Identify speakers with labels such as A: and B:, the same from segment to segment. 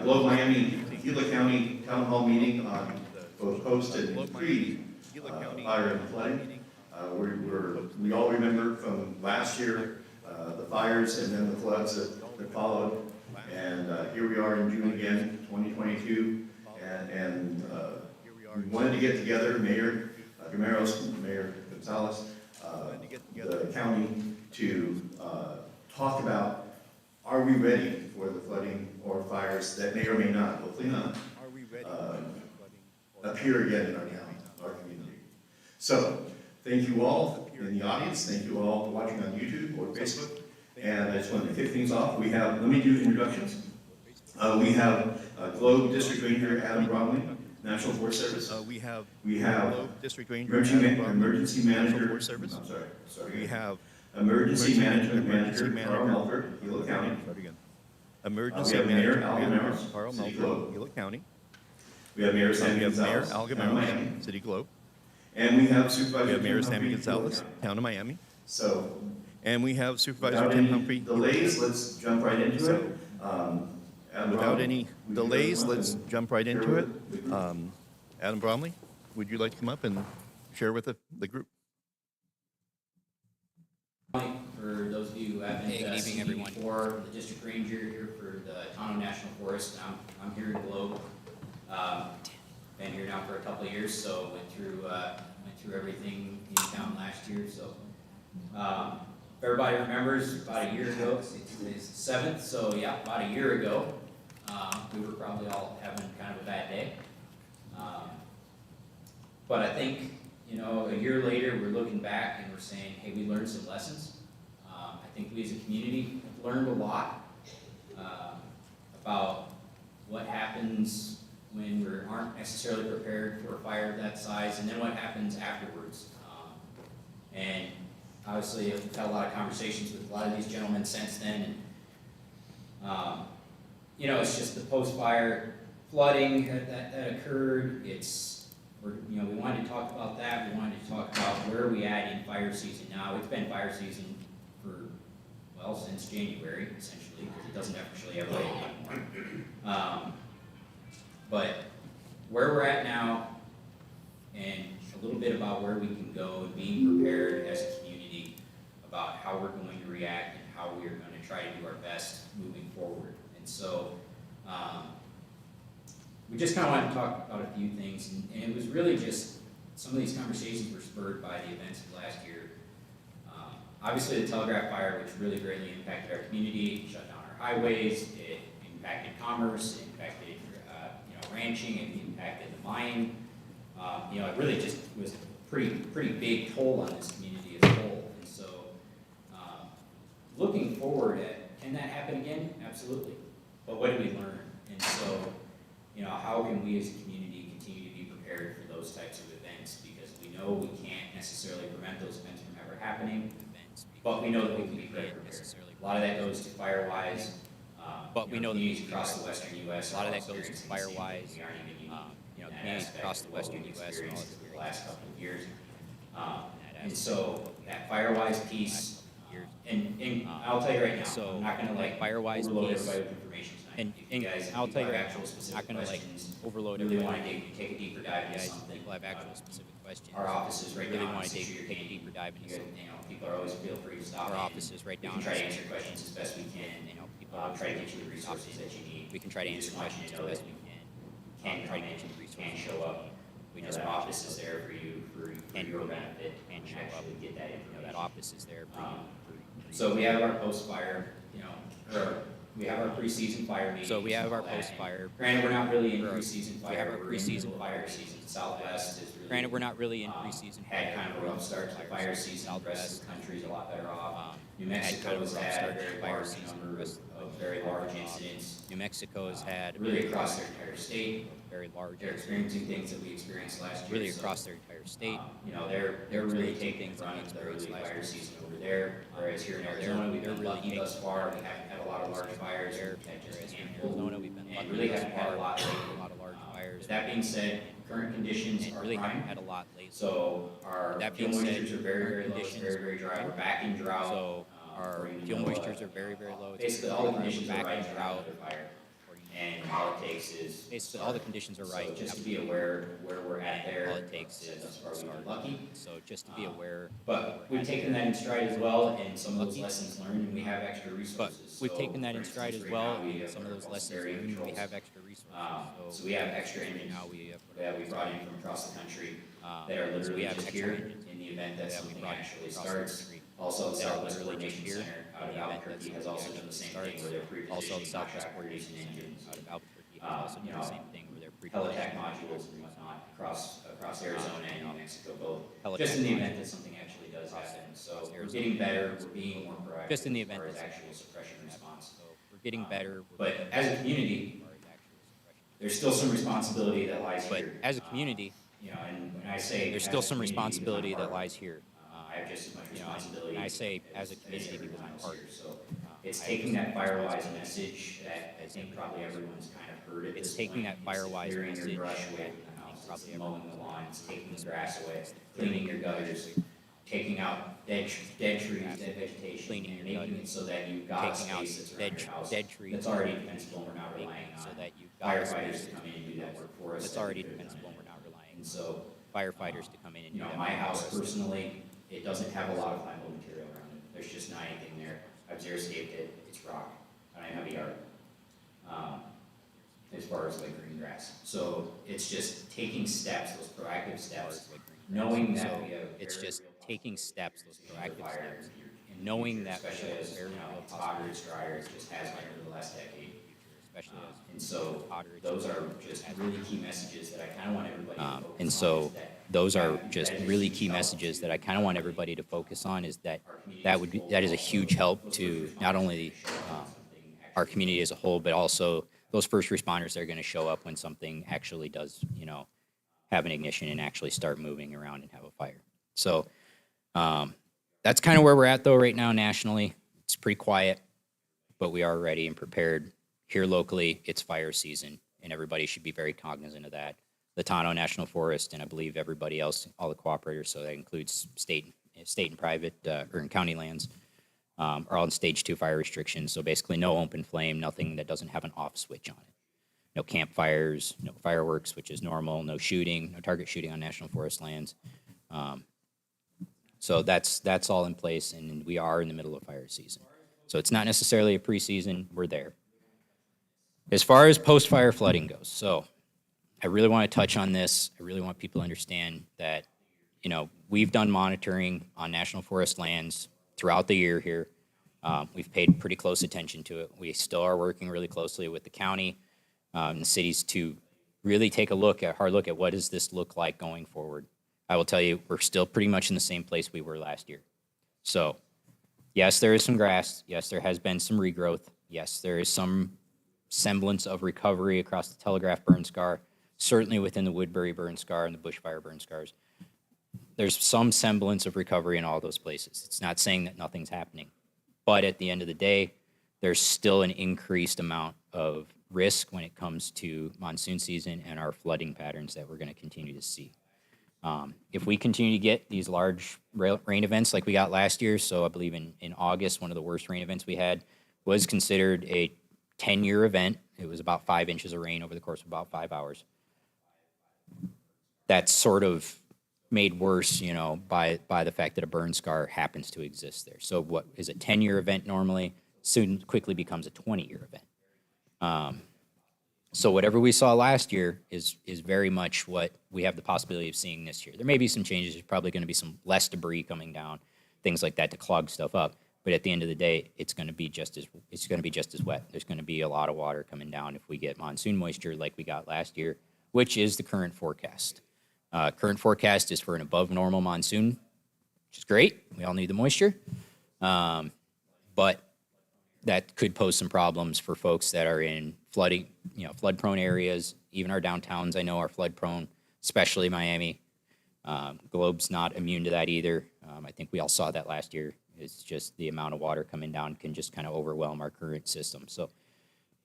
A: Globe Miami Gila County Town Hall meeting on both post and pre fire and flooding. We all remember from last year the fires and then the floods that followed. And here we are in June again, 2022. And we wanted to get together, Mayor Guimeros, Mayor Gonzalez, the county, to talk about, are we ready for the flooding or fires that may or may not, hopefully not, appear again in our county, our community. So, thank you all in the audience, thank you all watching on YouTube or Facebook, and I just wanted to kick things off. We have, let me do introductions. We have Globe District Ranger Adam Bromley, National Forest Service.
B: We have
A: Globe
B: District Ranger
A: Emergency Manager,
B: Forest Service.
A: I'm sorry.
B: We have
A: Emergency Management Manager, Carl Melford, Gila County.
B: Emergency
A: we have Mayor
B: Manager,
A: Al Guimeros,
B: Carl
A: City
B: Melford,
A: Globe.
B: Gila County.
A: We have Mayor
B: We
A: Sammy
B: have Mayor
A: Gonzalez,
B: Al
A: Town of Miami.
B: Guimeros, City Globe.
A: And we have Supervisor
B: We have Mayor
A: Tim
B: Sammy
A: Humphrey,
B: Gonzalez,
A: Gila County.
B: Town of Miami.
A: So,
B: And we have Supervisor
A: without
B: Tim
A: any
B: Humphrey.
A: delays, let's jump right into it. Adam
B: Without
A: Bromley,
B: any
A: would you
B: delays,
A: come up
B: let's
A: and
B: jump right
A: share
B: into it.
A: with the group?
B: Adam Bromley, would you like to come up and share with the group?
C: For those of you who haven't
D: Hey, good evening,
C: seen me
D: everyone.
C: before, the District Ranger here for the Tono National Forest. I'm here in Globe. Been here now for a couple of years, so went through everything in town last year. So if everybody remembers, about a year ago, it's the 7th, so yeah, about a year ago, we were probably all having kind of a bad day. But I think, a year later, we're looking back and we're saying, hey, we learned some lessons. I think we as a community have learned a lot about what happens when we aren't necessarily prepared for a fire of that size, and then what happens afterwards. And obviously, I've had a lot of conversations with a lot of these gentlemen since then, and it's just the post-fire flooding that occurred. We wanted to talk about that. We wanted to talk about where we at in fire season now. It's been fire season since January, essentially, because it doesn't actually have rain anymore. But where we're at now, about where we can go and being prepared as a community about how we're going to react and how we're going to try to do our best moving forward. And so, we just kind of want to talk about a few things, and it was really just, some of these conversations were spurred by the events of last year. Obviously, the Telegraph fire, which really greatly impacted our community, shut down our highways, it impacted commerce, it impacted ranching, it impacted the mine. It really just was a pretty big toll on this community as a whole. And so, looking forward at, can that happen again? Absolutely. But what did we learn? And so, how can we as a community continue to be prepared for those types of events? Because we know we can't necessarily prevent those events from ever happening, but we know that we can be prepared. A lot of that goes to Firewise.
D: But we know that
C: communities across the western U.S.
D: a lot of that
C: are
D: goes to
C: experiencing
D: Firewise.
C: things we aren't even unique.
D: Communities across the western U.S. and all
C: experienced
D: of
C: the last couple of years. And so that Firewise piece, and I'll tell you right now,
D: So,
C: I'm not gonna
D: that Firewise
C: overload
D: piece,
C: everybody with information tonight.
D: and
C: If you guys,
D: I'll
C: if
D: tell
C: you
D: you
C: have
D: right
C: actual
D: now,
C: specific
D: not gonna like
C: questions,
D: overload
C: really
D: everybody.
C: wanna take a deeper dive into
D: Guys,
C: something.
D: people have actual specific questions.
C: Our office is right
D: Really
C: down
D: wanna
C: on
D: take
C: Sixth Street
D: a
C: Canyon.
D: deeper dive into something.
C: People are always feel free to stop
D: Our
C: in.
D: office is right
C: We
D: down
C: can try to
D: on
C: answer questions as best we can.
D: people
C: Try to get you the resources that you need.
D: We can try to
C: We
D: answer
C: just want
D: questions
C: you
D: as
C: to know
D: best
C: that
D: we can.
C: can
D: Try
C: come
D: to
C: in,
D: get you the
C: can
D: resources.
C: show up.
D: We
C: That
D: just
C: office is there for you, for
D: And
C: your
D: come in,
C: benefit,
D: and
C: and
D: show up.
C: actually get that information.
D: That office is there for you.
C: So we have our post-fire, or we have our preseason fire meetings.
D: So we have
C: and
D: our
C: all that.
D: post-fire.
C: Granted, we're not really in
D: Or
C: preseason
D: we have
C: fire,
D: our
C: we're in
D: preseason
C: the fire season. Southwest is really.
D: Granted, we're not really in
C: um,
D: preseason.
C: Had kind of a rough start to the fire season, the rest of the country's a lot better off. New
D: had kind of a
C: Mexico's
D: rough
C: had
D: start
C: a
D: to
C: very
D: the fire
C: large
D: season, the
C: number
D: rest
C: of very large incidents,
D: New Mexico's had a
C: really across their entire state.
D: very large,
C: They're experiencing things that we experienced last year.
D: really
C: so,
D: across their entire state.
C: they're really
D: experiencing
C: taking
D: things
C: the
D: that
C: brunt
D: we
C: of the early
D: experienced last
C: fire
D: year.
C: season over there, whereas here in Arizona, we've
D: they're
C: been
D: really
C: lucky
D: taking
C: thus far, we haven't had a lot of large fires,
D: There,
C: we've had just
D: whereas
C: a
D: in
C: handful,
D: Arizona, we've been
C: and
D: lucky
C: really
D: thus
C: haven't had
D: far.
C: a lot
D: A
C: lately.
D: lot of large fires.
C: That being said, current conditions
D: And
C: are
D: really haven't
C: prime,
D: had a lot lately.
C: so our
D: That
C: fuel
D: being said,
C: moistures are very, very
D: current
C: low, it's
D: conditions
C: very, very dry, we're back in drought.
D: So our
C: according to
D: fuel
C: NOAA.
D: moistures are very, very low. It's
C: Basically,
D: very
C: all the
D: dry. We're
C: conditions are
D: back
C: right
D: in
C: to
D: drought.
C: another fire,
D: according to
C: and all it takes is.
D: Basically, all the conditions are right.
C: So just to be aware where we're at there.
D: All it takes is
C: thus far we've been
D: start.
C: lucky.
D: So just to be aware.
C: But we've taken that in stride as well, and some of those lessons learned, and we have extra
D: But
C: resources.
D: we've
C: So,
D: taken that
C: for
D: in stride
C: instance,
D: as
C: right
D: well,
C: now, we
D: and
C: have
D: some of
C: what
D: those
C: are called
D: lessons
C: stereo
D: learned, we
C: controls.
D: have extra resources.
C: So we have extra engines
D: Now we have.
C: that we brought in from across the country that are
D: so we
C: literally
D: have
C: just
D: extra
C: here
D: engines
C: in the event that
D: that we
C: something
D: brought in
C: actually
D: across the
C: starts.
D: country.
C: Also, the
D: that are
C: Southwest
D: literally just
C: Coordination
D: here
C: Center out
D: in
C: of
D: the event
C: Albuquerque
D: that
C: has
D: something
C: also done the
D: actually
C: same
D: starts.
C: thing where they're
D: Also, the
C: pre-positioning
D: Southwest
C: contract
D: Coordination
C: producing
D: Center
C: engines.
D: out of Albuquerque has also done the same thing where they're
C: Helitack
D: pre-positioning.
C: modules and whatnot across Arizona and New Mexico both,
D: Helitack
C: just in the event
D: modules
C: that something actually does happen. So
D: across
C: we're
D: Arizona.
C: getting better, we're being more proactive.
D: Just in the
C: as
D: event
C: far as
D: that
C: actual suppression response.
D: So we're getting better.
C: But as a community, there's still some responsibility that lies
D: But
C: here.
D: as a community,
C: And when I say.
D: there's
C: as
D: still
C: a
D: some
C: community, because
D: responsibility
C: I'm
D: that
C: part of
D: lies
C: it,
D: here.
C: I have just as much
D: You know,
C: responsibility.
D: and I say as a
C: as
D: community because
C: everyone
D: I'm
C: else
D: part
C: here.
D: of it.
C: So it's
D: I
C: taking
D: have
C: that
D: some
C: Firewise
D: responsibility.
C: message that I think probably everyone's kind of heard at
D: It's
C: this
D: taking
C: point.
D: that Firewise
C: It's clearing
D: message
C: your brush
D: that
C: away
D: I
C: from the
D: think
C: house,
D: probably
C: it's
D: everyone
C: mowing the lawn, it's taking the
D: this
C: grass
D: point.
C: away,
D: It's
C: cleaning your gutters, taking out dead trees, dead vegetation,
D: Cleaning
C: and
D: your
C: making it
D: gutters,
C: so that you've got a
D: taking out
C: space that's
D: dead
C: around your house.
D: dead trees,
C: That's already defensible, we're not
D: making
C: relying
D: it so
C: on
D: that you've got a
C: firefighters
D: space
C: to come in and do that work for us.
D: that's
C: that we
D: already
C: could've done
D: defensible.
C: it.
D: We're not relying
C: And
D: on
C: so,
D: firefighters to come in and do that.
C: my
D: for
C: house
D: us.
C: personally, it doesn't have a lot of flammable material around it. There's just not anything there. I've zero-scaped it, it's rock, and I have a yard. As far as like green grass. So it's just taking steps, those proactive steps, knowing that
D: So
C: we have.
D: it's
C: very
D: just
C: real
D: taking steps, those
C: possibility
D: proactive
C: of fire
D: steps,
C: in the
D: knowing
C: future,
D: that we
C: especially
D: have
C: as,
D: very real
C: it's hotter, it's drier, it just has been over the last decade.
D: especially as
C: And so
D: hotter it's
C: those
D: been.
C: are just really key messages that I kind of want everybody to focus on.
D: And so
C: is that
D: those are
C: that
D: just
C: is a
D: really
C: huge
D: key
C: help
D: messages
C: to
D: that I kind of want everybody to focus on is that
C: our community
D: that
C: as
D: would
C: a
D: be,
C: whole,
D: that is a
C: but
D: huge
C: also
D: help
C: those
D: to
C: first
D: not
C: responders
D: only
C: show up when something
D: our
C: actually
D: community as a whole, but also those first responders that are going to show up when something actually does, have an ignition and actually start moving around and have a fire. So that's kind of where we're at though right now nationally. It's pretty quiet, but we are ready and prepared. Here locally, it's fire season, and everybody should be very cognizant of that. The Tonto National Forest, and I believe everybody else, all the cooperators, so that includes state and private or in county lands, are all in stage 2 fire restrictions. So basically no open flame, nothing that doesn't have an off switch on it. No campfires, no fireworks, which is normal, no shooting, no target shooting on National Forest lands. So that's all in place, and we are in the middle of fire season. So it's not necessarily a preseason, we're there. As far as post-fire flooding goes, so I really want to touch on this. I really want people to understand that, you know, we've done monitoring on national forest lands throughout the year here. We've paid pretty close attention to it. We still are working really closely with the county and the cities to really take a hard look at what does this look like going forward. I will tell you, we're still pretty much in the same place we were last year. So, yes, there is some grass. Yes, there has been some regrowth. Yes, there is some semblance of recovery across the Telegraph burn scar, certainly within the Woodbury burn scar and the Bushfire burn scars. There's some semblance of recovery in all those places. It's not saying that nothing's happening. But at the end of the day, there's still an increased amount of risk when it comes to monsoon season and our flooding patterns that we're going to continue to see. If we continue to get these large rain events like we got last year, so I believe in August, one of the worst rain events we had was considered a 10-year event. It was about 5 inches of rain over the course of about 5 hours. That's sort of made worse, you know, by the fact that a burn scar happens to exist there. So what is a 10-year event normally soon quickly becomes a 20-year event. So whatever we saw last year is very much what we have the possibility of seeing this year. There may be some changes. There's probably going to be some less debris coming down, things like that to clog stuff up. But at the end of the day, it's going to be just as wet. There's going to be a lot of water coming down if we get monsoon moisture like we got last year, which is the current forecast. Current forecast is for an above normal monsoon, which is great. We all need the moisture. But that could pose some problems for folks that are in flooding, you know, flood prone areas. Even our downtowns, I know, are flood prone, especially Miami. Globe's not immune to that either. I think we all saw that last year. It's just the amount of water coming down can just kind of overwhelm our current system. So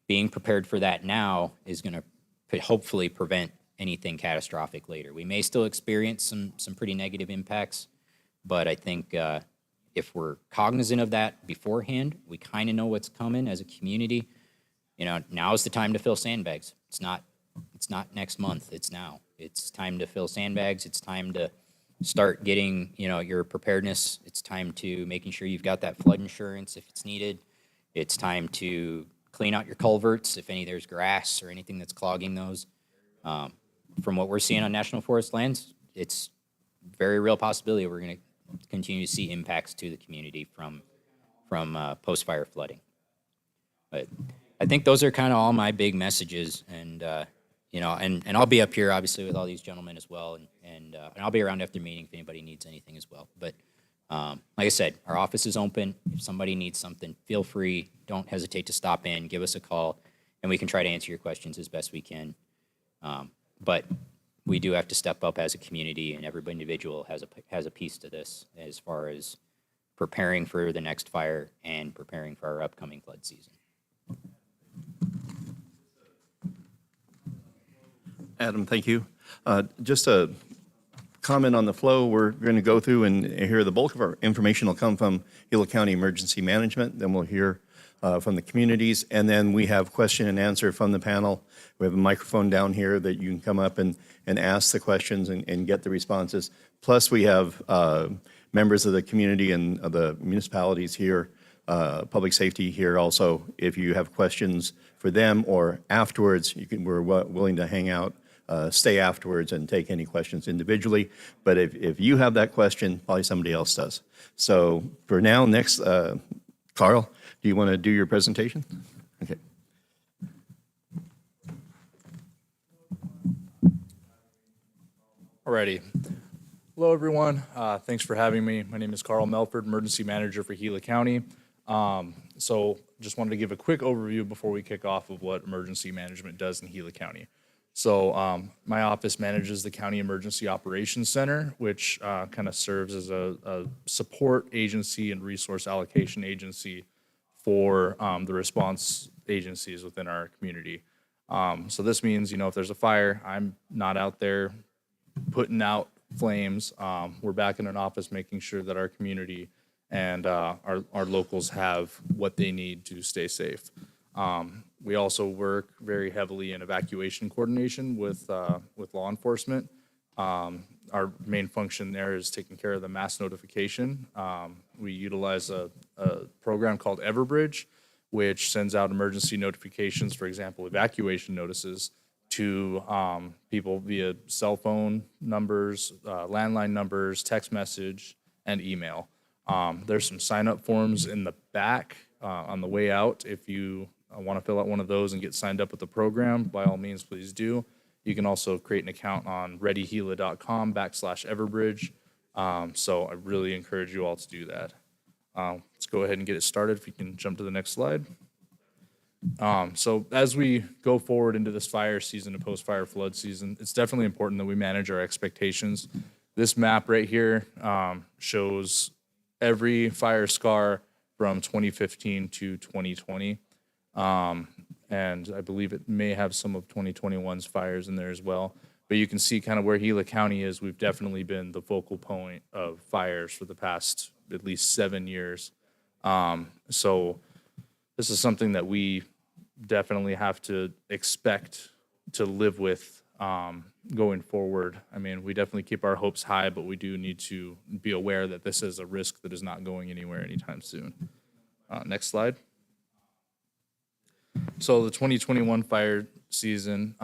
D: being prepared for that now is going to hopefully prevent anything catastrophic later. We may still experience some pretty negative impacts, but I think if we're cognizant of that beforehand, we kind of know what's coming as a community. You know, now is the time to fill sandbags. It's not next month. It's now. It's time to fill sandbags. It's time to start getting, you know, your preparedness. It's time to making sure you've got that flood insurance if it's needed. It's time to clean out your culverts if there's grass or anything that's clogging those. From what we're seeing on national forest lands, it's very real possibility we're going to continue to see impacts to the community from post-fire flooding. But I think those are kind of all my big messages, and you know, and I'll be up here obviously with all these gentlemen as well, and I'll be around after the meeting if anybody needs anything as well. But like I said, our office is open. If somebody needs something, feel free. Don't hesitate to stop in, give us a call, and we can try to answer your questions as best we can. But we do have to step up as a community, and every individual has a piece to this as far as preparing for the next fire and preparing for our upcoming flood season.
B: Adam, thank you. Just a comment on the flow. We're going to go through and hear the bulk of our information will come from Gila County Emergency Management. Then we'll hear from the communities, and then we have question and answer from the panel. We have a microphone down here that you can come up and ask the questions and get the responses. Plus, we have members of the community and of the municipalities here, public safety here also. If you have questions for them or afterwards, we're willing to hang out, stay afterwards and take any questions individually. But if you have that question, probably somebody else does. So for now, next, Carl, do you want to do your presentation? Okay.
E: Alrighty. Hello, everyone. Thanks for having me. My name is Carl Melford, Emergency Manager for Gila County. So just wanted to give a quick overview before we kick off of what emergency management does in Gila County. So my office manages the County Emergency Operations Center, which kind of serves as a support agency and resource allocation agency for the response agencies within our community. So this means, you know, if there's a fire, I'm not out there putting out flames. We're back in an office making sure that our community and our locals have what they need to stay safe. We also work very heavily in evacuation coordination with law enforcement. Our our main function there is taking care of the mass notification. We utilize a program called Everbridge, which sends out emergency notifications, for example, evacuation notices, to people via cell phone numbers, landline numbers, text message, and email. There's some sign-up forms in the back on the way out. If you want to fill out one of those and get signed up with the program, by all means, please do. You can also create an account on readyhela.com/Everbridge. So I really encourage you all to do that. Let's go ahead and get it started. If you can jump to the next slide. So as we go forward into this fire season and post-fire flood season, it's definitely important that we manage our expectations. This map right here shows every fire scar from 2015 to 2020. And I believe it may have some of 2021's fires in there as well. But you can see kind of where Gila County is. We've definitely been the focal point of fires for the past at least 7 years. So this is something that we definitely have to expect to live with going forward. I mean, we definitely keep our hopes high, but we do need to be aware that this is a risk that is not going anywhere anytime soon. Next slide. So the 2021 fire season,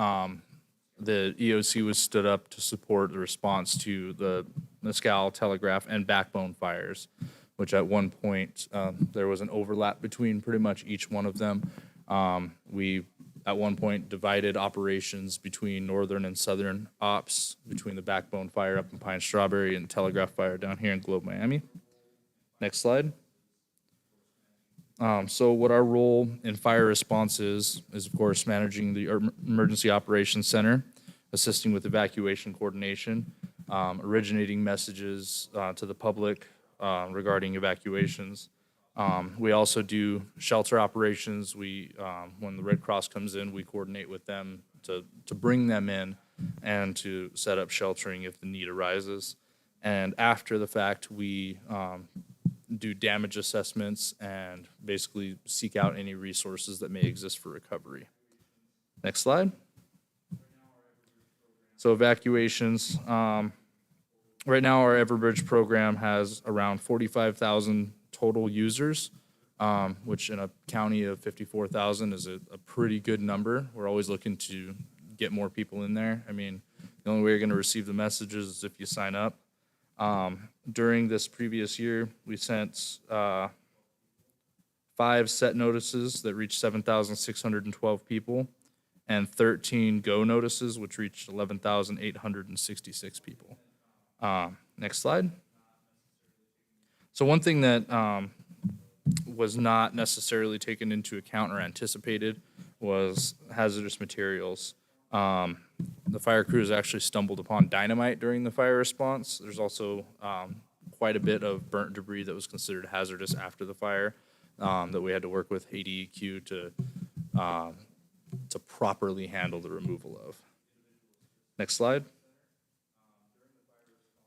E: the EOC was stood up to support the response to the Mescal, Telegraph, and Backbone fires, which at one point there was an overlap between pretty much each one of them. We at one point divided operations between northern and southern ops, between the Backbone fire up in Pine Strawberry and Telegraph fire down here in Globe, Miami. Next slide. So what our role in fire response is of course managing the Emergency Operations Center, assisting with evacuation coordination, originating messages to the public regarding evacuations. We also do shelter operations. We, when the Red Cross comes in, we coordinate with them to bring them in and to set up sheltering if the need arises. And after the fact, we do damage assessments and basically seek out any resources that may exist for recovery. Next slide. So evacuations. Right now, our Everbridge program has around 45,000 total users, which in a county of 54,000 is a pretty good number. We're always looking to get more people in there. I mean, the only way you're going to receive the messages is if you sign up. During this previous year, we sent 5 set notices that reached 7,612 people and 13 go notices, which reached 11,866 people. Next slide. So one thing that was not necessarily taken into account or anticipated was hazardous materials. The fire crews actually stumbled upon dynamite during the fire response. There's also quite a bit of burnt debris that was considered hazardous after the fire that we had to work with ADEQ to properly handle the removal of. Next slide.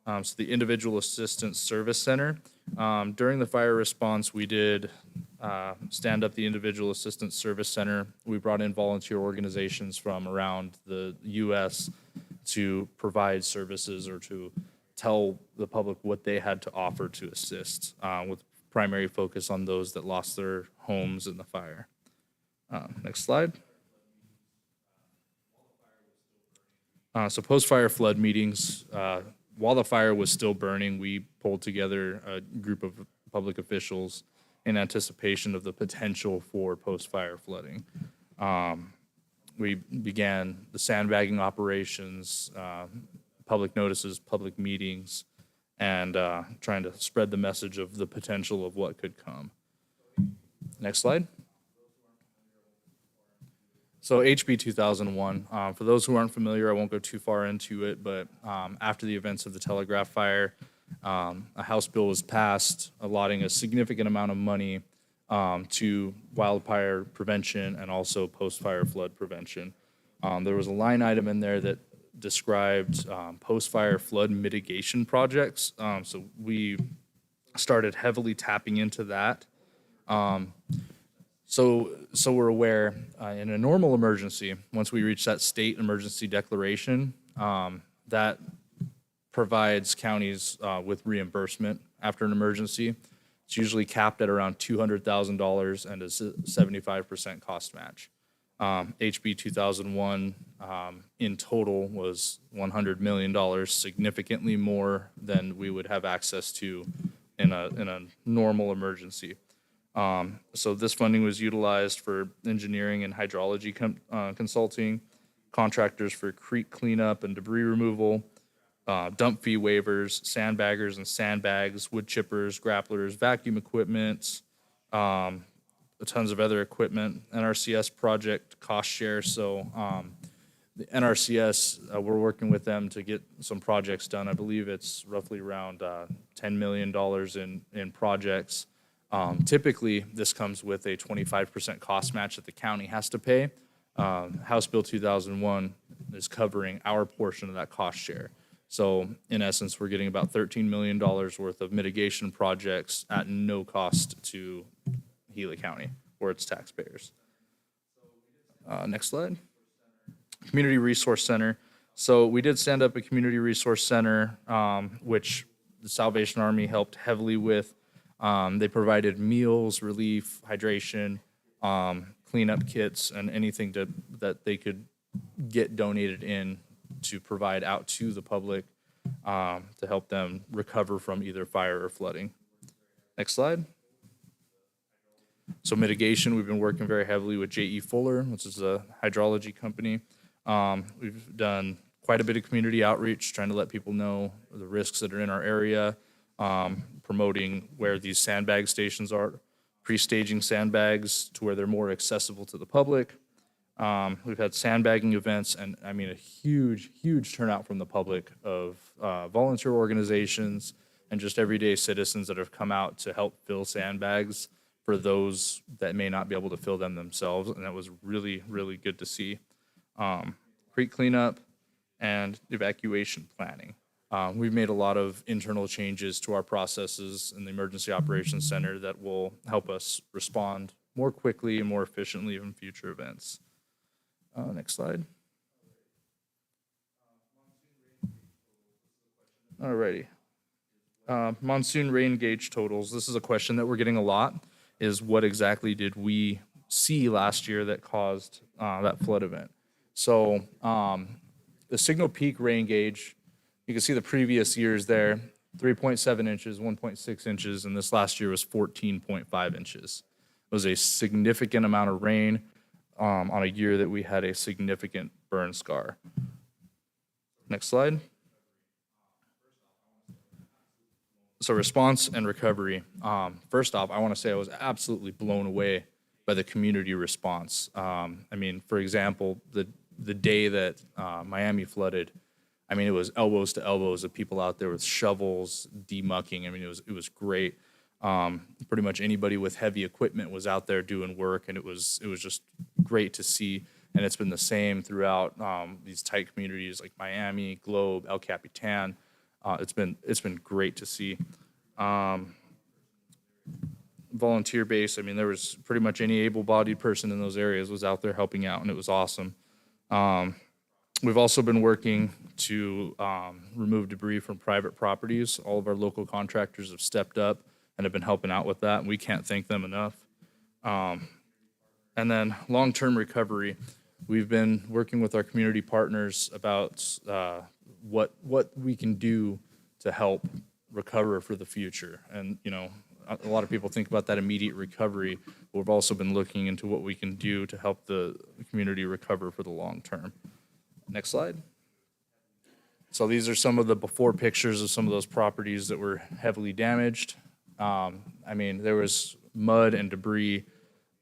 E: So the Individual Assistance Service Center. During the fire response, we did stand up the Individual Assistance Service Center. We brought in volunteer organizations from around the U.S. to provide services or to tell the public what they had to offer to assist, with primary focus on those that lost their homes in the fire. Next slide. So post-fire flood meetings. While the fire was still burning, we pulled together a group of public officials in anticipation of the potential for post-fire flooding. We began the sandbagging operations, public notices, public meetings, and trying to spread the message of the potential of what could come. Next slide. So HB 2001, for those who aren't familiar, I won't go too far into it, but after the events of the Telegraph fire, a House bill was passed allotting a significant amount of money to wildfire prevention and also post-fire flood prevention. There was a line item in there that described post-fire flood mitigation projects, so we started heavily tapping into that. So we're aware, in a normal emergency, once we reach that state emergency declaration, that provides counties with reimbursement after an emergency. It's usually capped at around $200,000 and is 75% cost match. HB 2001 in total was $100 million, significantly more than we would have access to in a normal emergency. So this funding was utilized for engineering and hydrology consulting, contractors for creek cleanup and debris removal, dump fee waivers, sandbaggers and sandbags, wood chippers, grapplers, vacuum equipment, tons of other equipment, NRCS project cost share. So the NRCS, we're working with them to get some projects done. I believe it's roughly around $10 million in projects. Typically, this comes with a 25% cost match that the county has to pay. House Bill 2001 is covering our portion of that cost share. So in essence, we're getting about $13 million worth of mitigation projects at no cost to Gila County or its taxpayers. Next slide. Community Resource Center. So we did stand up a Community Resource Center, which the Salvation Army helped heavily with. They provided meals, relief, hydration, cleanup kits, and anything that they could get donated in to provide out to the public to help them recover from either fire or flooding. Next slide. So mitigation, we've been working very heavily with J.E. Fuller, which is a hydrology company. We've done quite a bit of community outreach, trying to let people know the risks that are in our area, promoting where these sandbag stations are, pre-staging sandbags to where they're more accessible to the public. We've had sandbagging events, and I mean a huge, huge turnout from the public of volunteer organizations and just everyday citizens that have come out to help fill sandbags for those that may not be able to fill them themselves, and that was really, really good to see. Creek cleanup and evacuation planning. We've made a lot of internal changes to our processes in the Emergency Operations Center that will help us respond more quickly and more efficiently in future events. Next slide. Alrighty. Monsoon rain gauge totals. This is a question that we're getting a lot, is what exactly did we see last year that caused that flood event? So the Signal Peak rain gauge, you can see the previous years there, 3.7 inches, 1.6 inches, and this last year was 14.5 inches. It was a significant amount of rain on a year that we had a significant burn scar. Next slide. So response and recovery. First off, I want to say I was absolutely blown away by the community response. I mean, for example, the day that Miami flooded, I mean, it was elbows to elbows of people out there with shovels, demucking. I mean, it was great. Pretty much anybody with heavy equipment was out there doing work, and it was just great to see. And it's been the same throughout these tight communities like Miami, Globe, El Capitan. It's been great to see. Volunteer base, I mean, there was pretty much any able-bodied person in those areas was out there helping out, and it was awesome. We've also been working to remove debris from private properties. All of our local contractors have stepped up and have been helping out with that, and we can't thank them enough. And then long-term recovery. We've been working with our community partners about what we can do to help recover for the future. And, you know, a lot of people think about that immediate recovery, but we've also been looking into what we can do to help the community recover for the long term. Next slide. So these are some of the before pictures of some of those properties that were heavily damaged. I mean, there was mud and debris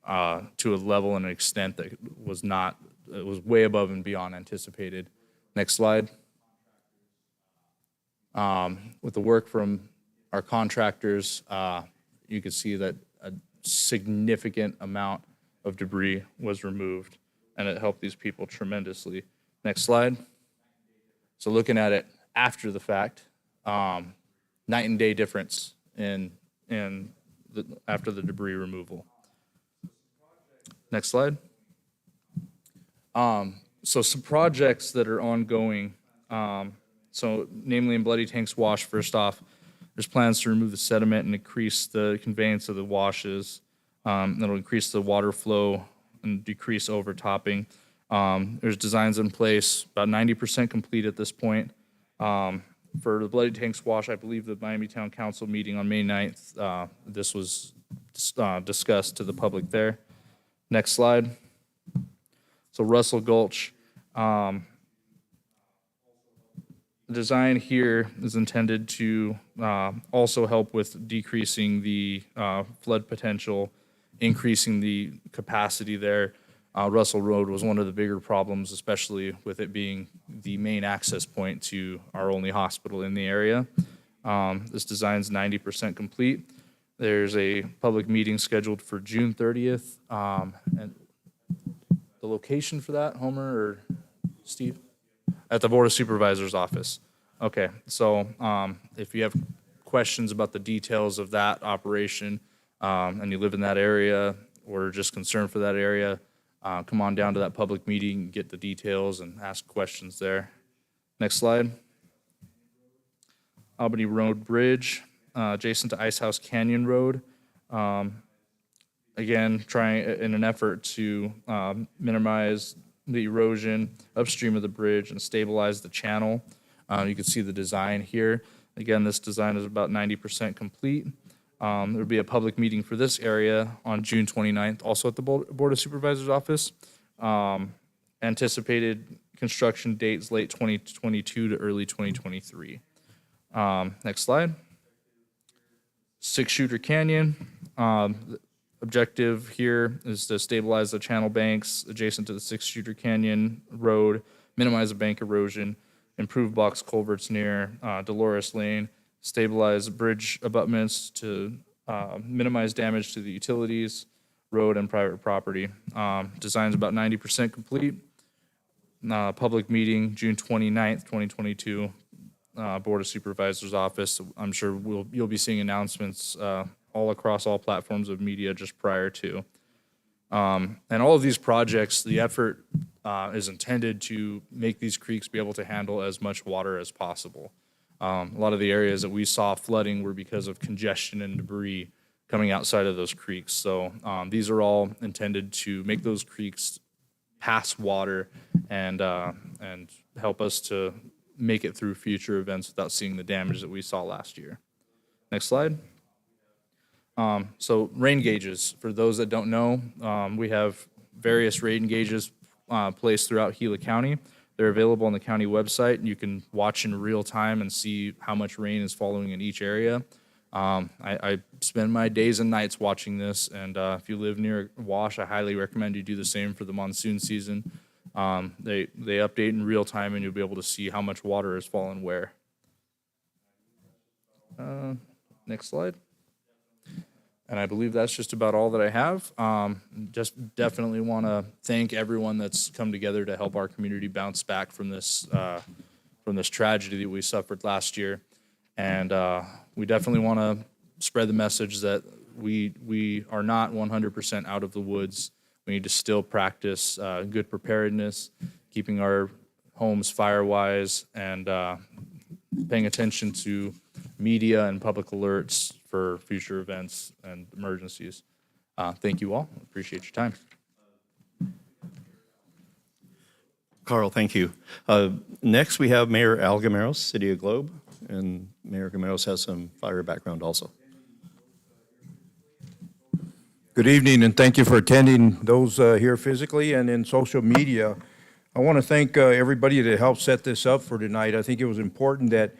E: to a level and an extent that was way above and beyond anticipated. Next slide. With the work from our contractors, you can see that a significant amount of debris was removed, and it helped these people tremendously. Next slide. So looking at it after the fact, night and day difference after the debris removal. Next slide. So some projects that are ongoing. So namely in Bloody Tanks Wash, first off, there's plans to remove the sediment and increase the conveyance of the washes. That'll increase the water flow and decrease overtopping. There's designs in place, about 90% complete at this point. For the Bloody Tanks Wash, I believe the Miami Town Council meeting on May 9th, this was discussed to the public there. Next slide. So Russell Gulch. The design here is intended to also help with decreasing the flood potential, increasing the capacity there. Russell Road was one of the bigger problems, especially with it being the main access point to our only hospital in the area. This design's 90% complete. There's a public meeting scheduled for June 30th. And the location for that, Homer or Steve? At the Board of Supervisors office. Okay, so if you have questions about the details of that operation and you live in that area or just concerned for that area, come on down to that public meeting, get the details and ask questions there. Next slide. Albany Road Bridge, adjacent to Icehouse Canyon Road. Again, trying in an effort to minimize the erosion upstream of the bridge and stabilize the channel. You can see the design here. Again, this design is about 90% complete. There'll be a public meeting for this area on June 29th, also at the Board of Supervisors office. Anticipated construction dates late 2022 to early 2023. Next slide. Six Shooter Canyon. The objective here is to stabilize the channel banks adjacent to the Six Shooter Canyon Road, minimize the bank erosion, improve box culverts near Dolores Lane, stabilize bridge abutments to minimize damage to the utilities, road, and private property. Design's about 90% complete. Public meeting, June 29th, 2022, Board of Supervisors office. I'm sure you'll be seeing announcements all across all platforms of media just prior to. And all of these projects, the effort is intended to make these creeks be able to handle as much water as possible. A lot of the areas that we saw flooding were because of congestion and debris coming outside of those creeks. So these are all intended to make those creeks pass water and help us to make it through future events without seeing the damage that we saw last year. Next slide. So rain gauges, for those that don't know, we have various rain gauges placed throughout Gila County. They're available on the county website. You can watch in real time and see how much rain is falling in each area. I spend my days and nights watching this, and if you live near Wash, I highly recommend you do the same for the monsoon season. They update in real time, and you'll be able to see how much water is falling where. Next slide. And I believe that's just about all that I have. Just definitely want to thank everyone that's come together to help our community bounce back from this tragedy that we suffered last year. And we definitely want to spread the message that we are not 100% out of the woods. We need to still practice good preparedness, keeping our homes fire-wise, and paying attention to media and public alerts for future events and emergencies. Thank you all. Appreciate your time.
B: Carl, thank you. Next, we have Mayor Al Gameros, City of Globe, and Mayor Gameros has some fire background also.
F: Good evening, and thank you for attending, those here physically and in social media. I want to thank everybody that helped set this up for tonight. I think it was important that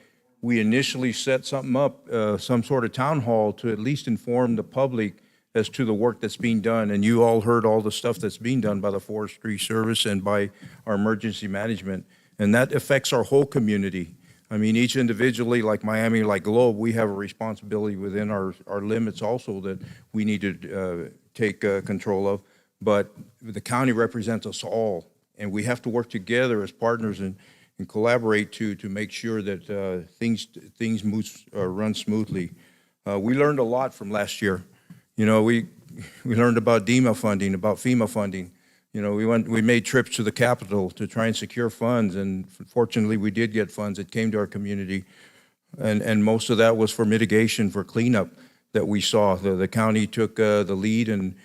F: we initially set something up, some sort of town hall, to at least inform the public as to the work that's being done. And you all heard all the stuff that's being done by the Forestry Service and by our emergency management. And that affects our whole community. I mean, each individually, like Miami, like Globe, we have a responsibility within our limits also that we need to take control of. But the county represents us all, and we have to work together as partners and collaborate to make sure that things run smoothly. We learned a lot from last year. You know, we learned about DEMA funding, about FEMA funding. You know, we made trips to the Capitol to try and secure funds, and fortunately, we did get funds that came to our community. And most of that was for mitigation, for cleanup that we saw. The county took the lead and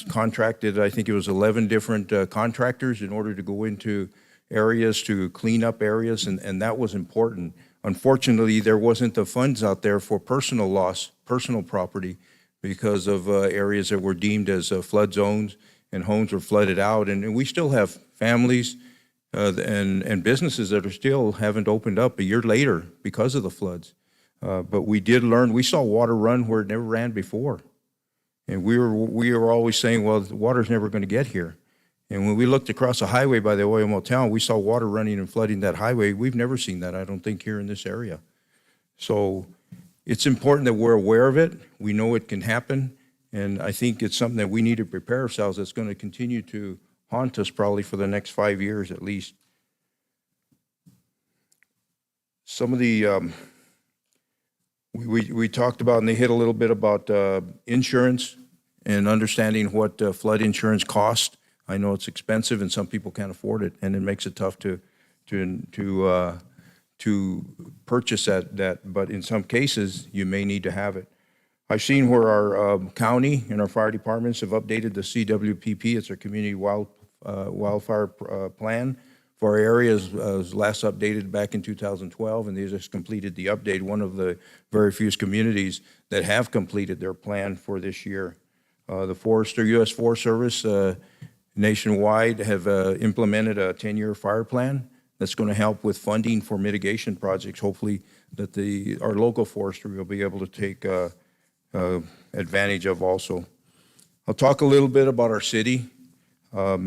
F: contracted, I think it was 11 different contractors in order to go into areas to clean up areas, and that was important. Unfortunately, there wasn't the funds out there for personal loss, personal property, because of areas that were deemed as flood zones, and homes were flooded out. And we still have families and businesses that are still haven't opened up a year later because of the floods. But we did learn, we saw water run where it never ran before. And we were always saying, well, the water's never going to get here. And when we looked across the highway by the Oil Mill town, we saw water running and flooding that highway. We've never seen that, I don't think, here in this area. So it's important that we're aware of it. We know it can happen. And I think it's something that we need to prepare ourselves. That's going to continue to haunt us probably for the next 5 years at least. Some of the, we talked about, and they hit a little bit about insurance and understanding what flood insurance costs. I know it's expensive and some people can't afford it, and it makes it tough to purchase that, but in some cases, you may need to have it. I've seen where our county and our fire departments have updated the CWPP, it's our community wildfire plan for our areas, was last updated back in 2012, and they just completed the update, one of the very few communities that have completed their plan for this year. The U.S. Forest Service nationwide have implemented a 10-year fire plan that's going to help with funding for mitigation projects, hopefully that our local forestry will be able to take advantage of also. I'll talk a little bit about our city. I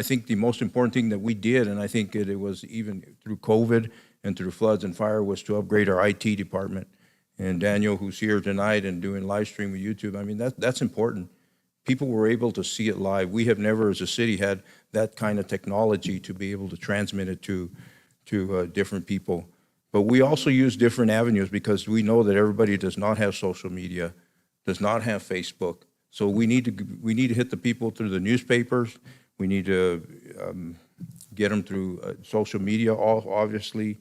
F: think the most important thing that we did, and I think it was even through COVID and through floods and fire, was to upgrade our IT department. And Daniel, who's here tonight and doing live stream with YouTube, I mean, that's important. People were able to see it live. We have never, as a city, had that kind of technology to be able to transmit it to different people. But we also use different avenues because we know that everybody does not have social media, does not have Facebook. So we need to hit the people through the newspapers. We need to get them through social media, obviously,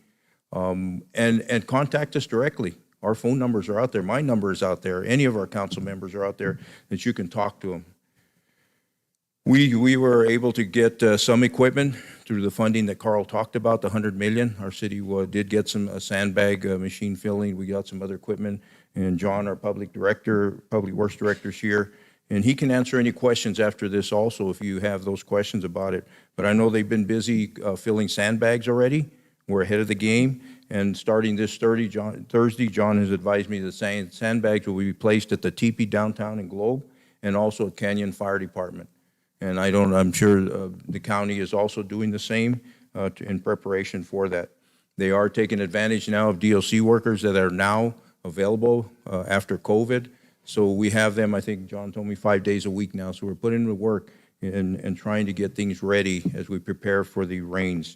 F: and contact us directly. Our phone numbers are out there. My number is out there. Any of our council members are out there that you can talk to them. We were able to get some equipment through the funding that Carl talked about, the $100 million. Our city did get a sandbag machine filling. We got some other equipment. And John, our public works director, is here. And he can answer any questions after this also if you have those questions about it. But I know they've been busy filling sandbags already. We're ahead of the game. And starting this Thursday, John has advised me that sandbags will be placed at the Teepee downtown in Globe and also at Canyon Fire Department. And I'm sure the county is also doing the same in preparation for that. They are taking advantage now of DLC workers that are now available after COVID. So we have them, I think John told me, 5 days a week now. So we're putting in the work and trying to get things ready as we prepare for the rains.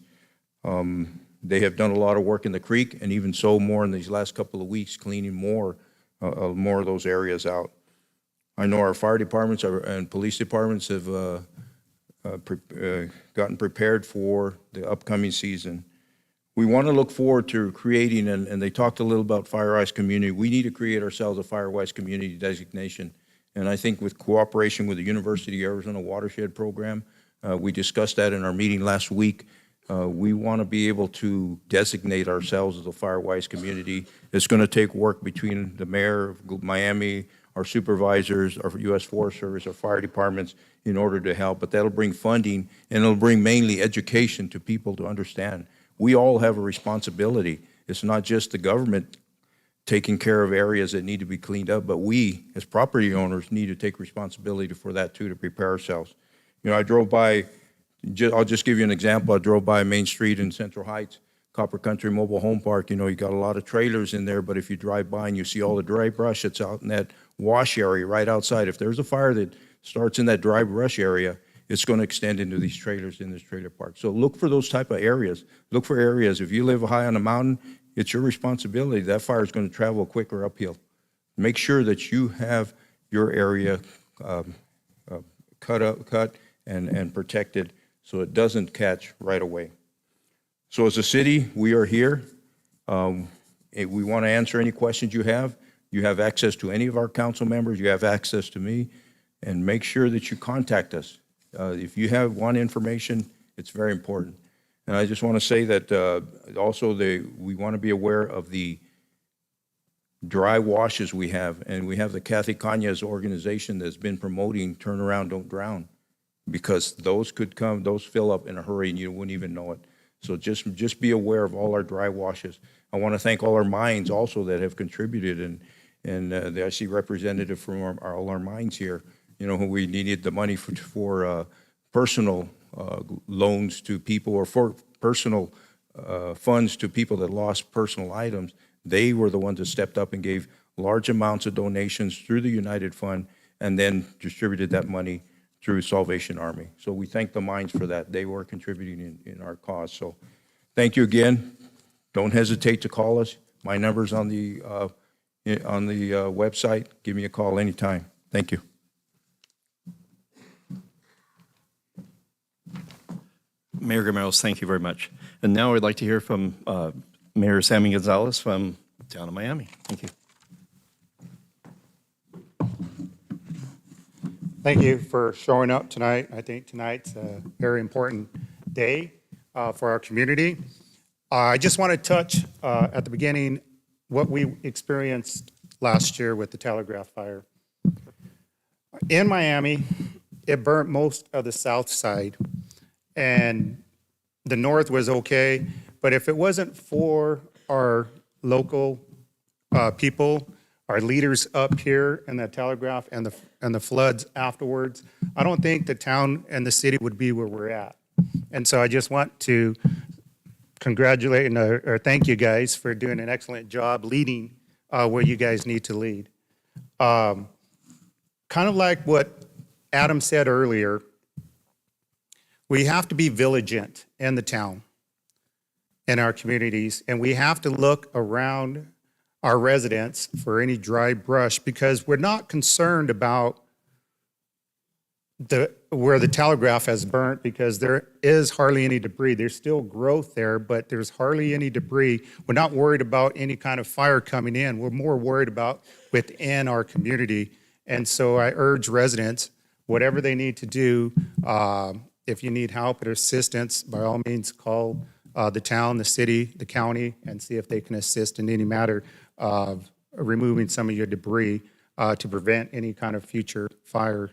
F: They have done a lot of work in the creek, and even so more in these last couple of weeks, cleaning more of those areas out. I know our fire departments and police departments have gotten prepared for the upcoming season. We want to look forward to creating, and they talked a little about Firewise Community. We need to create ourselves a Firewise Community designation. And I think with cooperation with the University of Arizona Watershed Program, we discussed that in our meeting last week. We want to be able to designate ourselves as a Firewise community. It's going to take work between the mayor of Miami, our supervisors, our U.S. Forest Service, our fire departments in order to help. But that'll bring funding, and it'll bring mainly education to people to understand. We all have a responsibility. It's not just the government taking care of areas that need to be cleaned up, but we, as property owners, need to take responsibility for that too, to prepare ourselves. You know, I drove by, I'll just give you an example. I drove by Main Street in Central Heights, Copper Country Mobile Home Park. You know, you got a lot of trailers in there, but if you drive by and you see all the dry brush that's out in that wash area right outside, if there's a fire that starts in that dry brush area, it's going to extend into these trailers in this trailer park. So look for those type of areas. Look for areas. If you live high on a mountain, it's your responsibility. That fire is going to travel quicker uphill. Make sure that you have your area cut and protected so it doesn't catch right away. So as a city, we are here. We want to answer any questions you have. You have access to any of our council members. You have access to me. And make sure that you contact us. If you want information, it's very important. And I just want to say that also we want to be aware of the dry washes we have. And we have the Kathy Cañas organization that's been promoting Turn Around, Don't Drown, because those fill up in a hurry and you wouldn't even know it. So just be aware of all our dry washes. I want to thank all our mines also that have contributed, and I see representative from all our mines here. You know, we needed the money for personal loans to people, or for personal funds to people that lost personal items. They were the ones that stepped up and gave large amounts of donations through the United Fund, and then distributed that money through Salvation Army. So we thank the mines for that. They were contributing in our cause. So thank you again. Don't hesitate to call us. My number's on the website. Give me a call anytime. Thank you.
B: Mayor Gameros, thank you very much. And now I'd like to hear from Mayor Sammy Gonzalez from Town of Miami. Thank you.
G: Thank you for showing up tonight. I think tonight's a very important day for our community. I just want to touch at the beginning what we experienced last year with the Telegraph fire. In Miami, it burnt most of the south side, and the north was okay. But if it wasn't for our local people, our leaders up here in the Telegraph and the floods afterwards, I don't think the town and the city would be where we're at. And so I just want to congratulate or thank you guys for doing an excellent job leading where you guys need to lead. Kind of like what Adam said earlier, we have to be vigilant in the town, in our communities, and we have to look around our residents for any dry brush, because we're not concerned about where the Telegraph has burnt, because there is hardly any debris. There's still growth there, but there's hardly any debris. We're not worried about any kind of fire coming in. We're more worried about within our community. And so I urge residents, whatever they need to do, if you need help or assistance, by all means, call the town, the city, the county, and see if they can assist in any matter of removing some of your debris to prevent any kind of future fire.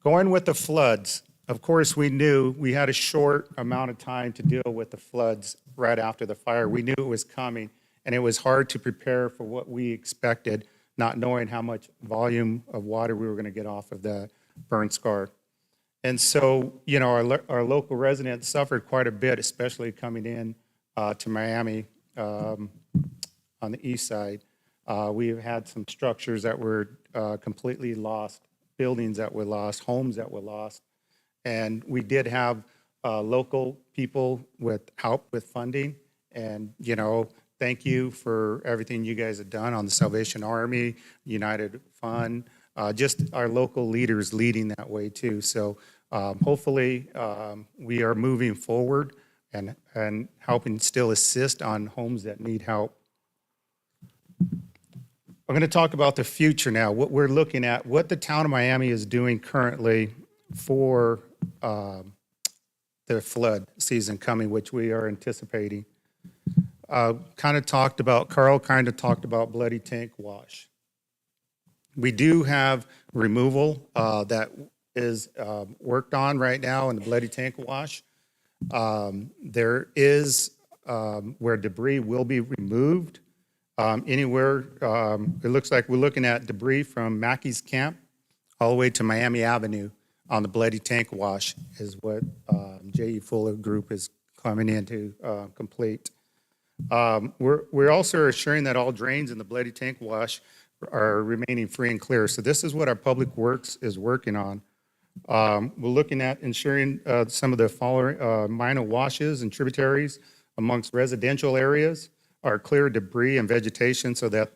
G: Going with the floods, of course, we knew we had a short amount of time to deal with the floods right after the fire. We knew it was coming, and it was hard to prepare for what we expected, not knowing how much volume of water we were going to get off of the burn scar. And so, you know, our local residents suffered quite a bit, especially coming in to Miami on the east side. We've had some structures that were completely lost, buildings that were lost, homes that were lost. And we did have local people with help with funding. And, you know, thank you for everything you guys have done on the Salvation Army, United Fund, just our local leaders leading that way too. So hopefully we are moving forward and helping still assist on homes that need help. I'm going to talk about the future now, what we're looking at, what the town of Miami is doing currently for the flood season coming, which we are anticipating. Carl kind of talked about Bloody Tank Wash. We do have removal that is worked on right now in the Bloody Tank Wash. There is where debris will be removed. Anywhere, it looks like we're looking at debris from Mackey's Camp all the way to Miami Avenue on the Bloody Tank Wash is what J.E. Fuller Group is coming in to complete. We're also assuring that all drains in the Bloody Tank Wash are remaining free and clear. So this is what our Public Works is working on. We're looking at ensuring some of the following minor washes and tributaries amongst residential areas are clear debris and vegetation so that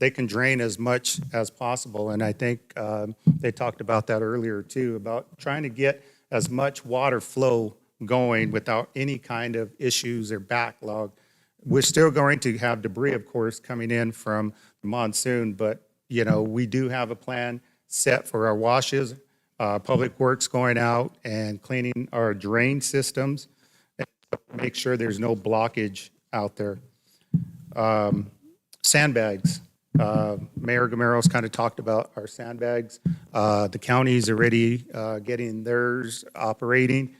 G: they can drain as much as possible. And I think they talked about that earlier too, about trying to get as much water flow going without any kind of issues or backlog. We're still going to have debris, of course, coming in from the monsoon, but, you know, we do have a plan set for our washes, Public Works going out and cleaning our drain systems, and make sure there's no blockage out there. Sandbags. Mayor Gameros kind of talked about our sandbags. The county's already getting theirs operating.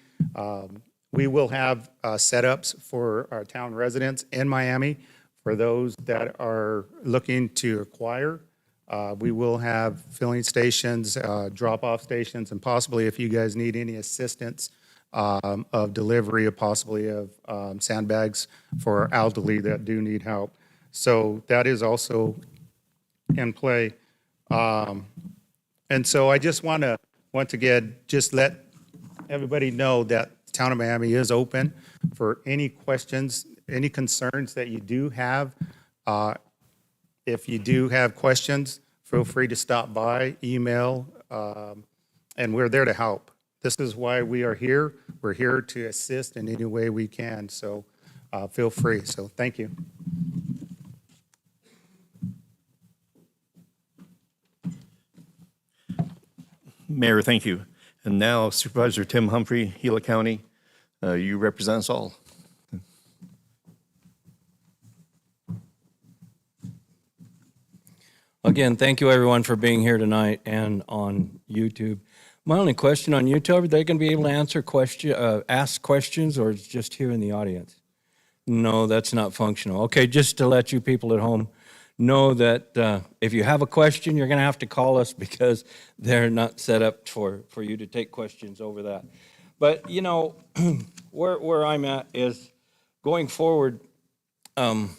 G: We will have setups for our town residents in Miami for those that are looking to acquire. We will have filling stations, drop-off stations, and possibly if you guys need any assistance of delivery, or possibly of sandbags for elderly that do need help. So that is also in play. And so I just want to, once again, just let everybody know that the town of Miami is open for any questions, any concerns that you do have. If you do have questions, feel free to stop by, email, and we're there to help. This is why we are here. We're here to assist in any way we can, so feel free. So thank you.
B: Mayor, thank you. And now Supervisor Tim Humphrey, Gila County, you represent us all.
H: Again, thank you everyone for being here tonight and on YouTube. My only question on YouTube, are they going to be able to answer ask questions, or it's just here in the audience? No, that's not functional. Okay, just to let you people at home know that if you have a question, you're going to have to call us because they're not set up for you to take questions over that. But, you know, where I'm at is going forward, what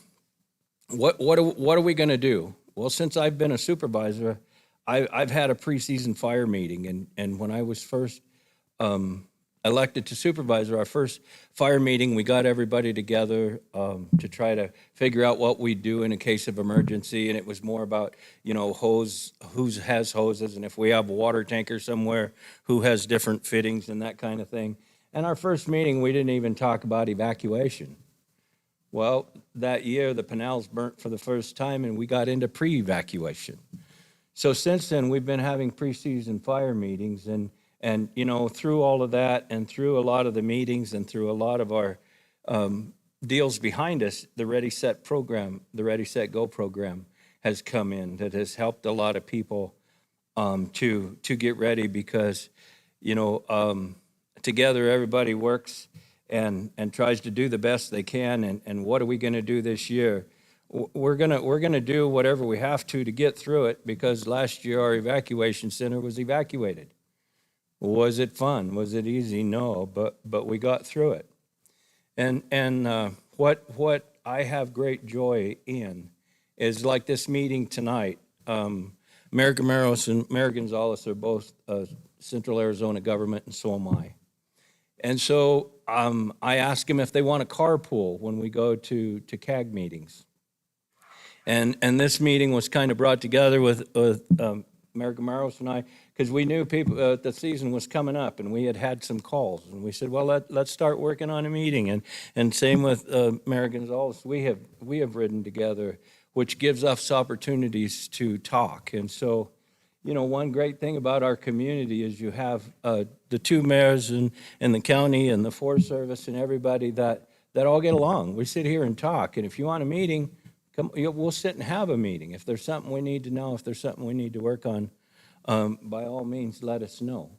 H: are we going to do? Well, since I've been a supervisor, I've had a preseason fire meeting, and when I was first elected to supervisor, our first fire meeting, we got everybody together to try to figure out what we do in a case of emergency, and it was more about, you know, who has hoses, and if we have a water tanker somewhere, who has different fittings and that kind of thing. And our first meeting, we didn't even talk about evacuation. Well, that year, the Pinellas burnt for the first time, and we got into pre-evacuation. So since then, we've been having preseason fire meetings, and you know, through all of that, and through a lot of the meetings, and through a lot of our deals behind us, the Ready, Set program, the Ready, Set, Go program has come in that has helped a lot of people to get ready because, you know, together everybody works and tries to do the best they can. And what are we going to do this year? We're gonna do whatever we have to get through it, because last year our evacuation center was evacuated. Was it fun? Was it easy? No, but we got through it. And what I have great joy in is like this meeting tonight. Mayor Gameros and Mayor Gonzalez are both Central Arizona government, and so am I. And so I ask them if they want to carpool when we go to CAG meetings. And this meeting was kind of brought together with Mayor Gameros and I, because we knew people the season was coming up, and we had some calls, and we said, well, let's start working on a meeting. And same with Mayor Gonzalez, we have ridden together, which gives us opportunities to talk. And so, you know, one great thing about our community is you have the two mayors in the county and the Forest Service and everybody that all get along. We sit here and talk, and if you want a meeting, we'll sit and have a meeting. If there's something we need to know, if there's something we need to work on, by all means, let us know.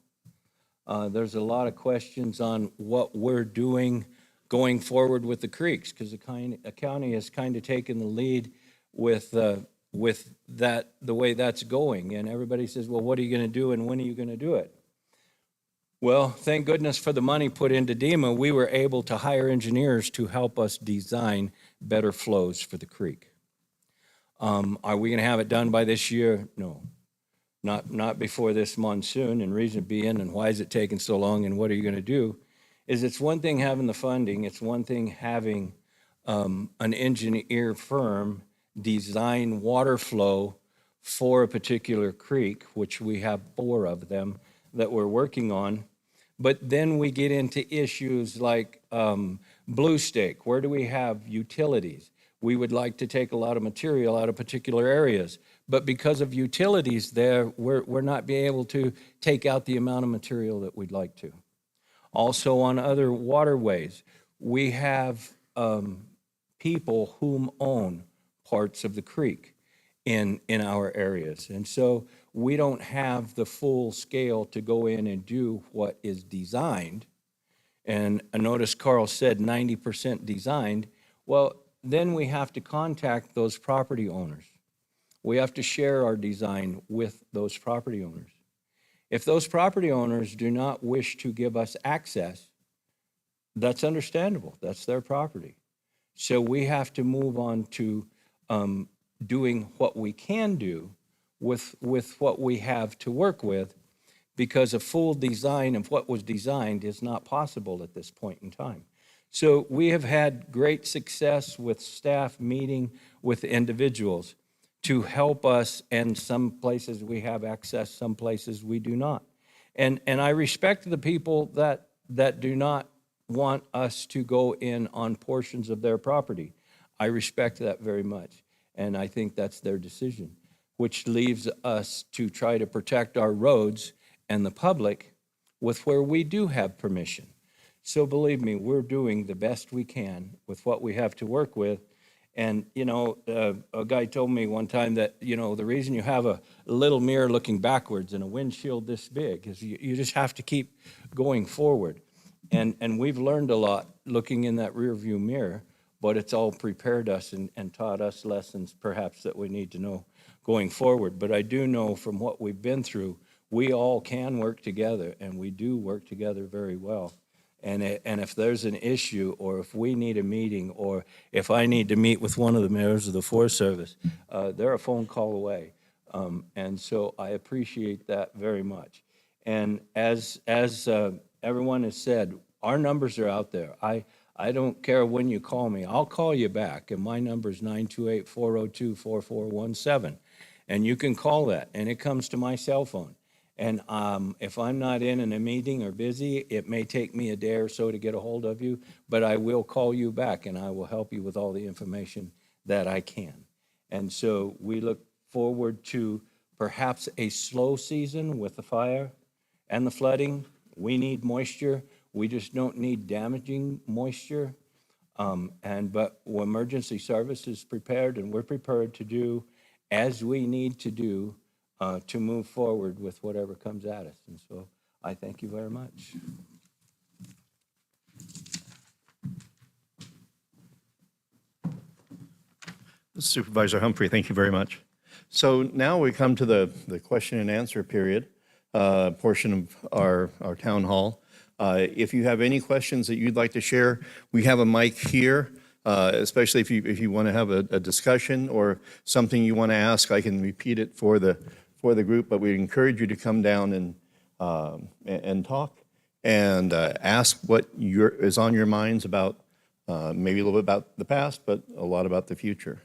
H: There's a lot of questions on what we're doing going forward with the creeks, because the county has kind of taken the lead with that, the way that's going. And everybody says, well, what are you going to do and when are you going to do it? Well, thank goodness for the money put into DEMA, we were able to hire engineers to help us design better flows for the creek. Are we going to have it done by this year? No, not before this monsoon. And reason being, and why is it taking so long, and what are you going to do, is it's one thing having the funding, it's one thing having an engineer firm design water flow for a particular creek, which we have 4 of them that we're working on. But then we get into issues like Blue Stick. Where do we have utilities? We would like to take a lot of material out of particular areas, but because of utilities there, we're not being able to take out the amount of material that we'd like to. Also on other waterways, we have people whom own parts of the creek in our areas. And so we don't have the full scale to go in and do what is designed. And I noticed Carl said 90% designed. Well, then we have to contact those property owners. We have to share our design with those property owners. If those property owners do not wish to give us access, that's understandable. That's their property. So we have to move on to doing what we can do with what we have to work with, because a full design of what was designed is not possible at this point in time. So we have had great success with staff meeting with individuals to help us, and some places we have access, some places we do not. And I respect the people that do not want us to go in on portions of their property. I respect that very much, and I think that's their decision, which leaves us to try to protect our roads and the public with where we do have permission. So believe me, we're doing the best we can with what we have to work with. And, you know, a guy told me one time that, you know, the reason you have a little mirror looking backwards and a windshield this big is you just have to keep going forward. And we've learned a lot looking in that rear view mirror, but it's all prepared us and taught us lessons perhaps that we need to know going forward. But I do know from what we've been through, we all can work together, and we do work together very well. And if there's an issue, or if we need a meeting, or if I need to meet with one of the mayors of the Forest Service, they're a phone call away. And so I appreciate that very much. And as everyone has said, our numbers are out there. I don't care when you call me. I'll call you back, and my number is 928-402-4417. And you can call that, and it comes to my cell phone. And if I'm not in a meeting or busy, it may take me a day or so to get a hold of you, but I will call you back, and I will help you with all the information that I can. And so we look forward to perhaps a slow season with the fire and the flooding. We need moisture. We just don't need damaging moisture. But emergency service is prepared, and we're prepared to do as we need to do to move forward with whatever comes at us. And so I thank you very much.
B: Supervisor Humphrey, thank you very much. So now we come to the question and answer period portion of our town hall. If you have any questions that you'd like to share, we have a mic here, especially if you want to have a discussion or something you want to ask. I can repeat it for the group, but we encourage you to come down and talk and ask what is on your minds about maybe a little bit about the past, but a lot about the future.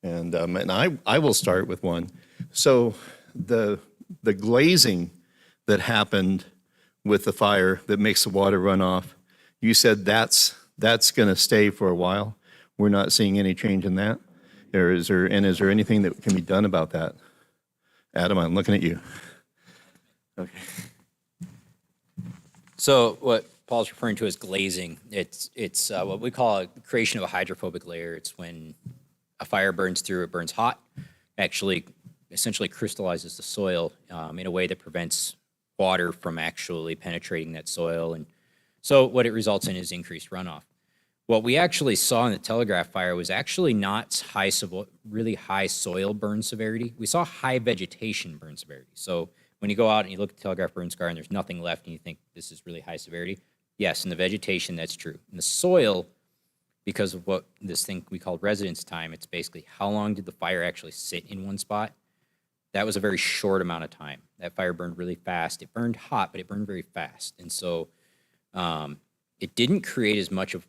B: And I will start with one. So the glazing that happened with the fire that makes the water run off, you said that's going to stay for a while. We're not seeing any change in that. Is there anything that can be done about that? Adam, I'm looking at you. Okay.
D: So what Paul's referring to as glazing, it's what we call a creation of a hydrophobic layer. It's when a fire burns through, it burns hot, actually essentially crystallizes the soil in a way that prevents water from actually penetrating that soil. And so what it results in is increased runoff. What we actually saw in the Telegraph fire was actually not really high soil burn severity. We saw high vegetation burn severity. So when you go out and you look at the Telegraph burn scar and there's nothing left and you think this is really high severity, yes, in the vegetation, that's true. In the soil, because of what this thing we called residence time, it's basically how long did the fire actually sit in one spot? That was a very short amount of time. That fire burned really fast. It burned hot, but it burned very fast. And so it didn't create as much of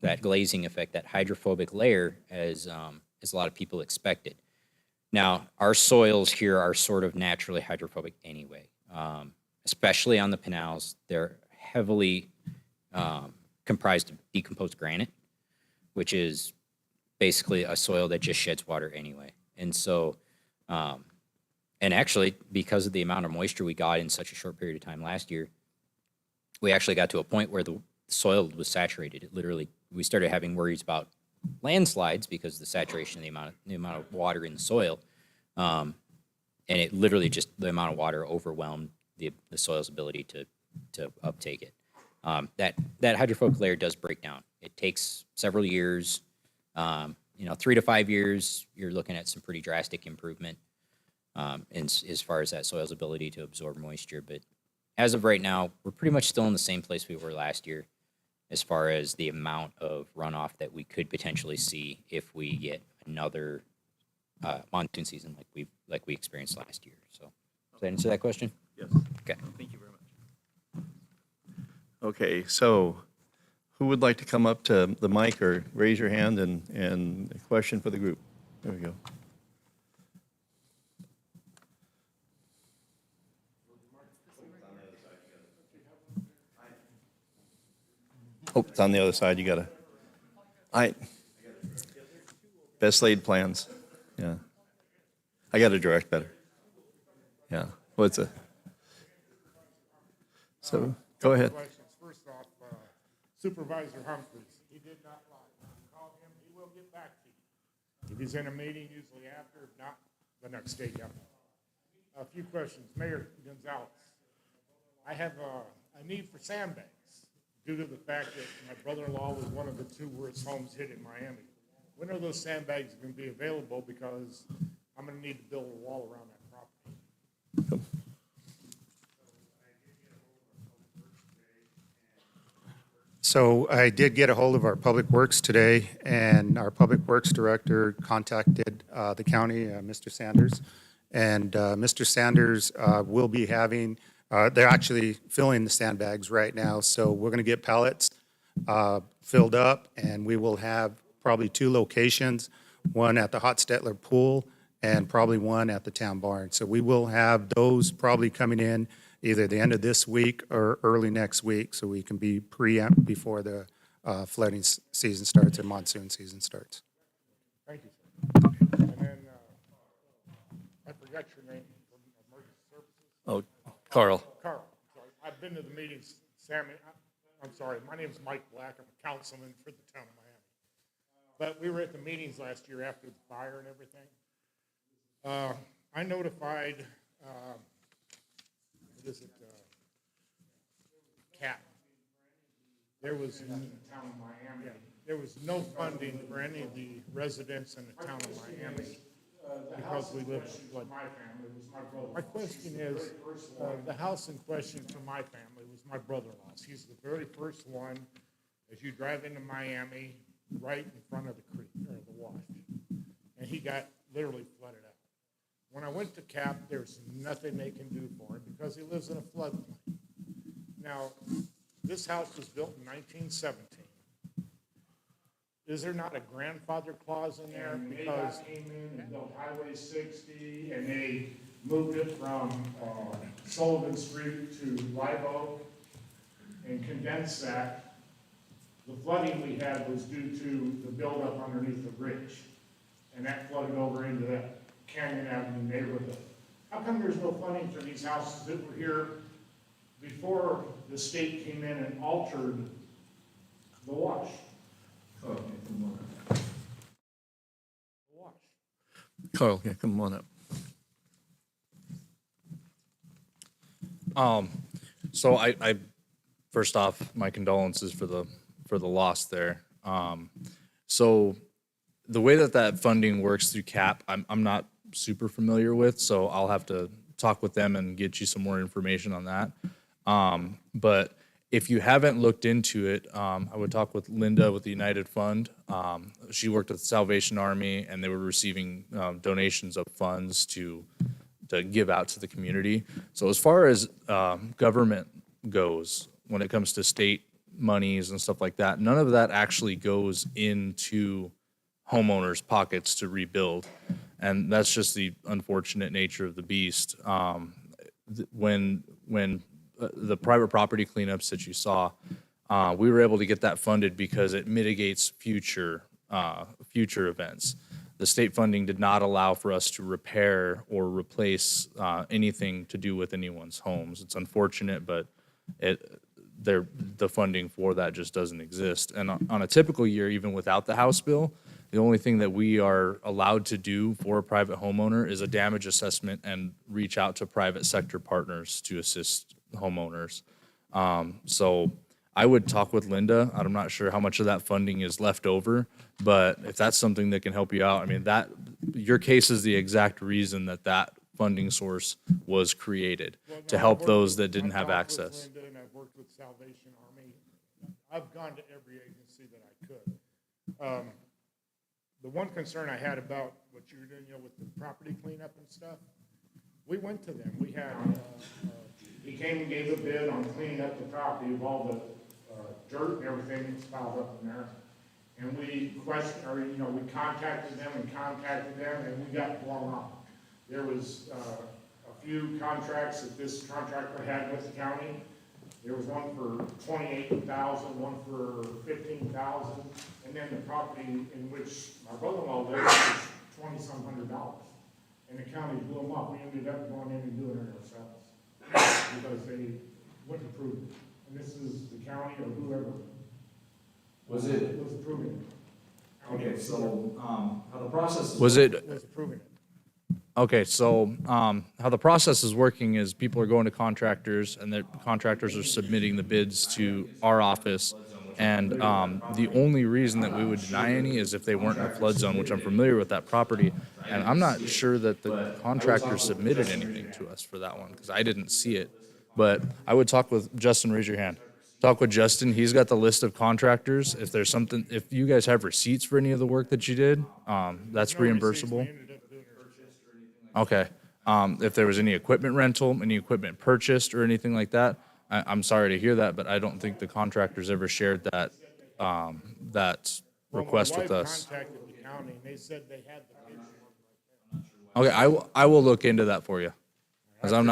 D: that glazing effect, that hydrophobic layer, as as a lot of people expected. Now, our soils here are sort of naturally hydrophobic anyway, especially on the Pinals. They're heavily comprised of decomposed granite, which is basically a soil that just sheds water anyway. And so, and actually, because of the amount of moisture we got in such a short period of time last year, we actually got to a point where the soil was saturated. It literally, we started having worries about landslides because of the saturation of the amount of water in the soil. And it literally just, the amount of water overwhelmed the soil's ability to uptake it. That hydrophobic layer does break down. It takes several years, 3 to 5 years, you're looking at some pretty drastic improvement as far as that soil's ability to absorb moisture. But as of right now, we're pretty much still in the same place we were last year as far as the amount of runoff that we could potentially see if we get another monsoon season like we experienced last year. So, does that answer that question?
B: Yes.
D: Okay.
B: Thank you very much. Okay, so who would like to come up to the mic or raise your hand and a question for the group? There we go. Oh, it's on the other side. You gotta. Best laid plans. Yeah. I got to direct better. Yeah. What's a? So go ahead.
I: Questions. First off, Supervisor Humphreys, he did not lie. Call him, he will get back to you. If he's in a meeting, usually after, if not, the next day, yeah. A few questions. Mayor Gonzalez, I have a need for sandbags due to the fact that my brother-in-law was one of the 2 worst homes hit in Miami. When are those sandbags going to be available? Because I'm going to need to build a wall around that property.
G: So I did get a hold of our Public Works today, and our Public Works Director contacted the county, Mr. Sanders. And Mr. Sanders will be having, they're actually filling the sandbags right now, so we're going to get pallets filled up, and we will have probably 2 locations, one at the Hotstetler Pool and probably one at the Town Barn. So we will have those probably coming in either the end of this week or early next week, so we can be preempt before the flooding season starts and monsoon season starts.
I: Thank you, sir. And then, I forgot your name from Emergency Services.
B: Oh, Carl.
I: Carl, sorry. I've been to the meetings, Sammy, I'm sorry, my name's Mike Black, I'm a councilman for the town of Miami. But we were at the meetings last year after the fire and everything. I notified, what is it, CAP. There was, in the town of Miami, there was no funding for any of the residents in the town of Miami because we live in flood. My question is, the house in question for my family was my brother-in-law's. He's the very first one as you drive into Miami, right in front of the creek, or the wash. And he got literally flooded out. When I went to CAP, there's nothing they can do for him because he lives in a floodplain. Now, this house was built in 1917. Is there not a grandfather clause in there? Because they came in and built Highway 60, and they moved it from Sullivan Street to Live Oak and condensed that. The flooding we had was due to the buildup underneath the bridge, and that flooded over into that Canyon Avenue neighborhood. How come there's no funding for these houses that were here before the state came in and altered the wash? The wash.
B: Carl, yeah, come on up.
E: So I first off, my condolences for the loss there. So the way that funding works through CAP, I'm not super familiar with, so I'll have to talk with them and get you some more information on that. But if you haven't looked into it, I would talk with Linda with the United Fund. She worked with the Salvation Army, and they were receiving donations of funds to give out to the community. So as far as government goes, when it comes to state monies and stuff like that, none of that actually goes into homeowners' pockets to rebuild. And that's just the unfortunate nature of the beast. When the private property cleanups that you saw, we were able to get that funded because it mitigates future events. The state funding did not allow for us to repair or replace anything to do with anyone's homes. It's unfortunate, but the funding for that just doesn't exist. And on a typical year, even without the House bill, the only thing that we are allowed to do for a private homeowner is a damage assessment and reach out to private sector partners to assist homeowners. So I would talk with Linda. I'm not sure how much of that funding is left over, but if that's something that can help you out, I mean, your case is the exact reason that funding source was created, to help those that didn't have access.
I: I've worked with Linda and I've worked with Salvation Army. I've gone to every agency that I could. The one concern I had about what you were doing, with the property cleanup and stuff, we went to them. We had, he came and gave a bid on cleaning up the property of all the dirt and everything that's piled up in there. And we we contacted them and we got blown off. There was a few contracts that this contractor had with the county. There was one for $28,000, one for $15,000, and then the property in which my brother-in-law lived was $2,000-some. And the county blew them up. We ended up going in and doing it ourselves because they wouldn't approve it. And this is the county or whoever
J: Was it,
I: was approving it.
J: okay, so, how the process is.
E: Was it,
I: Was approving it.
E: okay, so how the process is working is people are going to contractors and the contractors are submitting the bids to our office. And the only reason that we would deny any is if they weren't in a flood zone, which I'm familiar with that property. And I'm not sure that the contractor submitted anything to us for that one because I didn't see it. But I would talk with Justin, raise your hand. Talk with Justin. He's got the list of contractors. If there's something, if you guys have receipts for any of the work that you did, that's reimbursable. Okay. If there was any equipment rental, any equipment purchased or anything like that, I'm sorry to hear that, but I don't think the contractors ever shared that, that request with us.
I: My wife contacted the county and they said they had the picture.
E: Okay, I will look into that for you. Because I'm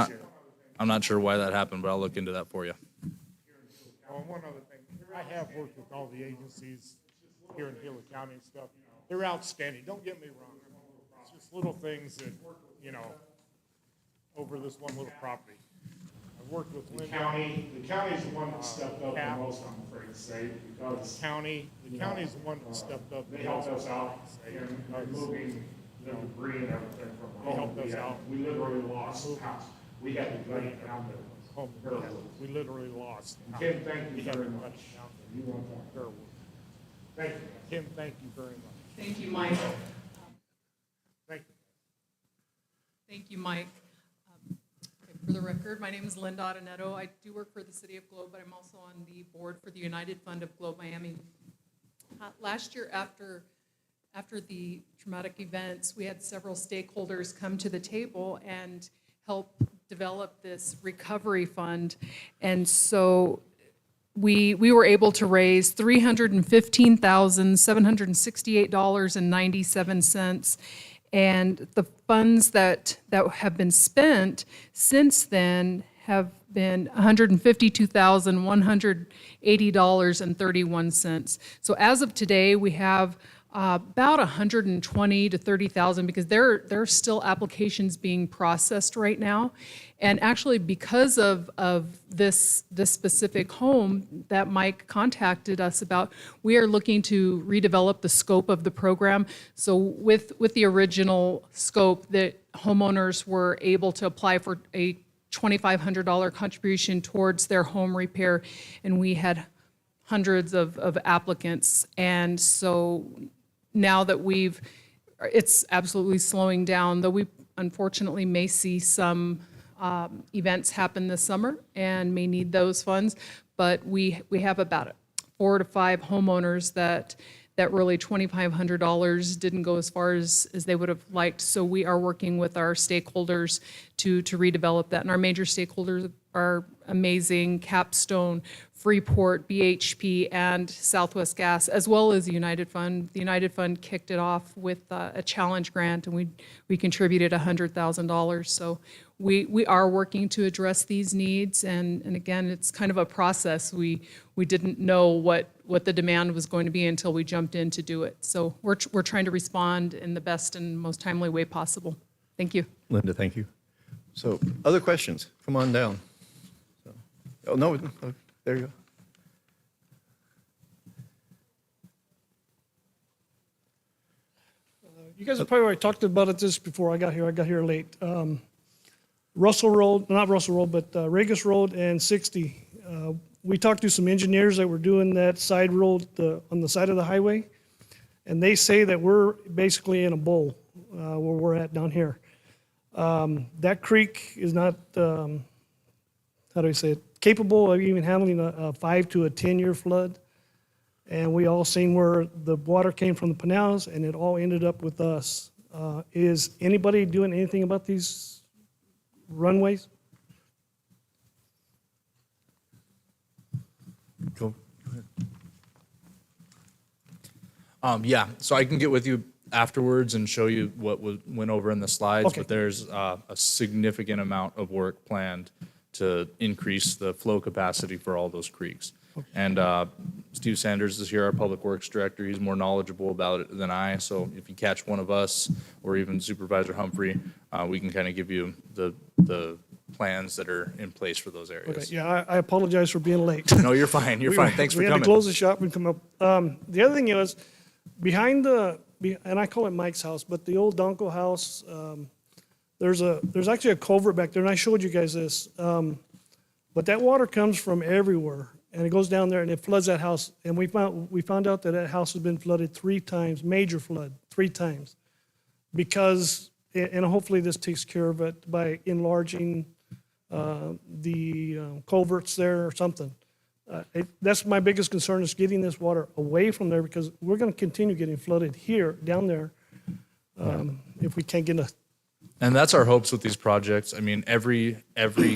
E: not sure why that happened, but I'll look into that for you.
I: Oh, one other thing, I have worked with all the agencies here in Gila County and stuff. They're outstanding, don't get me wrong. It's just little things that, over this one little property. I've worked with Linda.
G: The county's the one that stepped up the most, I'm afraid to say, because
I: The county's the one that stepped up.
G: they helped us out in removing the debris and everything from
I: They
G: home.
I: helped us out.
G: We literally lost the house. We had to drain it down there.
I: Home. We literally lost.
G: Tim, thank you
I: We had
G: very
I: to
G: much.
I: cut it down there.
G: You want that?
I: Fairwood.
G: Thank you.
I: Tim, thank you very much.
K: Thank you, Mike.
I: Thank you.
K: Thank you, Mike. Okay, for the record, my name is Linda Arenero. I do work for the City of Globe, but I'm also on the board for the United Fund of Globe Miami. Last year, after the traumatic events, we had several stakeholders come to the table and help develop this recovery fund. And so we were able to raise $315,768.97. And the funds that have been spent since then have been $152,180.31. So as of today, we have about 120 to 30,000 because there are still applications being processed right now. And actually, because of this specific home that Mike contacted us about, we are looking to redevelop the scope of the program. So with the original scope, that homeowners were able to apply for a $2,500 contribution towards their home repair, and we had hundreds of applicants. And so now that it's absolutely slowing down, though we unfortunately may see some events happen this summer and may need those funds, but we have about 4 to 5 homeowners that really $2,500 didn't go as far as they would have liked. So we are working with our stakeholders to redevelop that. And our major stakeholders are amazing, Capstone, Freeport, BHP, and Southwest Gas, as well as the United Fund. The United Fund kicked it off with a challenge grant, and we contributed $100,000. So we are working to address these needs, and again, it's kind of a process. We didn't know what the demand was going to be until we jumped in to do it. So we're trying to respond in the best and most timely way possible. Thank you.
B: Linda, thank you. So, other questions? Come on down. Oh, no, there you go.
L: You guys have probably already talked about it this before I got here. I got here late. Russell Road, not Russell Road, but Regis Road and 60. We talked to some engineers that were doing that side road on the side of the highway, and they say that we're basically in a bowl where we're at down here. That creek is not, how do I say it, capable of even handling a 5 to a 10-year flood. And we all seen where the water came from the canals, and it all ended up with us. Is anybody doing anything about these runways?
B: Go.
E: Yeah, so I can get with you afterwards and show you what went over in the slides,
L: Okay.
E: but there's a significant amount of work planned to increase the flow capacity for all those creeks. And Steve Sanders is here, our Public Works Director. He's more knowledgeable about it than I, so if you catch one of us or even Supervisor Humphrey, we can kind of give you the plans that are in place for those
L: Okay,
E: areas.
L: yeah, I apologize for being late.
E: No, you're fine, you're fine. Thanks for
L: We had
E: coming.
L: to close the shop and come up. The other thing is, behind and I call it Mike's house, but the old Donko house, there's actually a culvert back there, and I showed you guys this. But that water comes from everywhere, and it goes down there and it floods that house. And we found out that house has been flooded 3 times, major flood, 3 times. Because, and hopefully this takes care of it by enlarging the culverts there or something. That's my biggest concern, is getting this water away from there, because we're going to continue getting flooded here, down there, if we can't get a.
E: And that's our hopes with these projects. I mean, every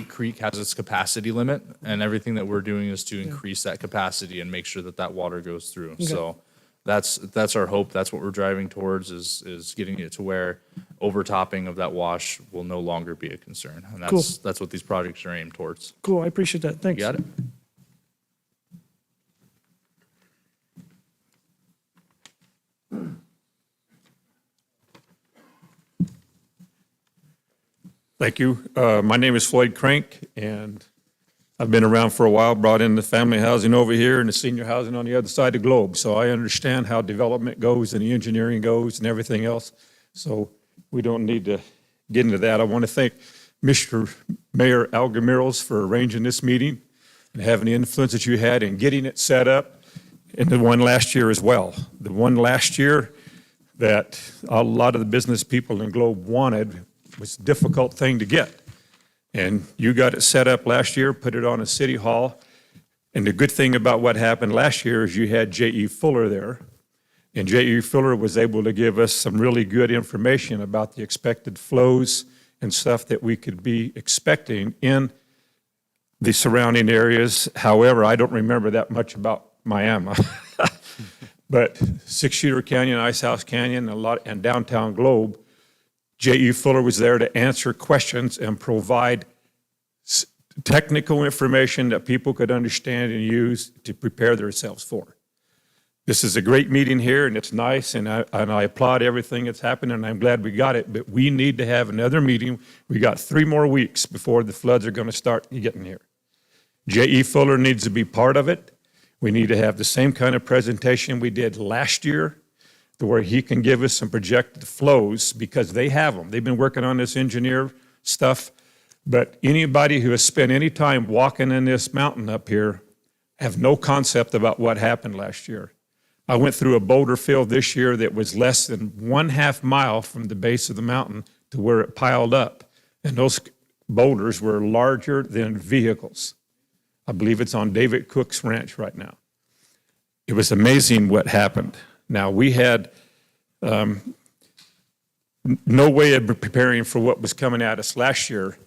E: creek has its capacity limit, and everything that we're doing is to increase that capacity and make sure that that water goes through.
L: Okay.
E: So that's our hope. That's what we're driving towards, is getting it to where overtopping of that wash will no longer be a concern. And
L: Cool.
E: that's what these projects are aimed towards.
L: Cool, I appreciate that. Thanks.
E: You got it?
M: Thank you. My name is Floyd Crank, and I've been around for a while, brought in the family housing over here and the senior housing on the other side of the globe. So I understand how development goes and the engineering goes and everything else. So we don't need to get into that. I want to thank Mr. Mayor Algamirals for arranging this meeting and having the influence that you had in getting it set up, and the one last year as well. The one last year that a lot of the business people in Globe wanted was a difficult thing to get. And you got it set up last year, put it on a city hall. And the good thing about what happened last year is you had J.E. Fuller there. And J.E. Fuller was able to give us some really good information about the expected flows and stuff that we could be expecting in the surrounding areas. However, I don't remember that much about Miami. But Six Shooter Canyon, Ice House Canyon, and downtown Globe, J.E. Fuller was there to answer questions and provide technical information that people could understand and use to prepare themselves for. This is a great meeting here, and it's nice, and I applaud everything that's happened, and I'm glad we got it, but we need to have another meeting. We got 3 more weeks before the floods are going to start getting here. J.E. Fuller needs to be part of it. We need to have the same kind of presentation we did last year, to where he can give us some projected flows, because they have them. They've been working on this engineer stuff, but anybody who has spent any time walking in this mountain up here have no concept about what happened last year. I went through a boulder field this year that was less than 1/2 mile from the base of the mountain to where it piled up, and those boulders were larger than vehicles. I believe it's on David Cook's ranch right now. It was amazing what happened. Now, we had no way of preparing for what was coming at us last year,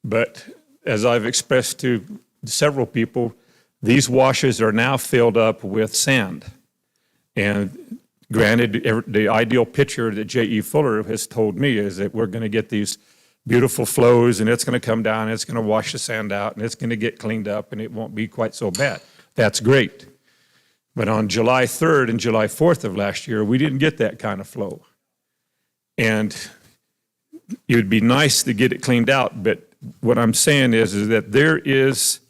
M: but as I've expressed to several people, these washes are now filled up with sand. And granted, the ideal picture that J.E. Fuller has told me is that we're going to get these beautiful flows, and it's going to come down, and it's going to wash the sand out, and it's going to get cleaned up, and it won't be quite so bad. That's great. But on July 3rd and July 4th of last year, we didn't get that kind of flow. And it would be nice to get it cleaned out, but what I'm saying is that there is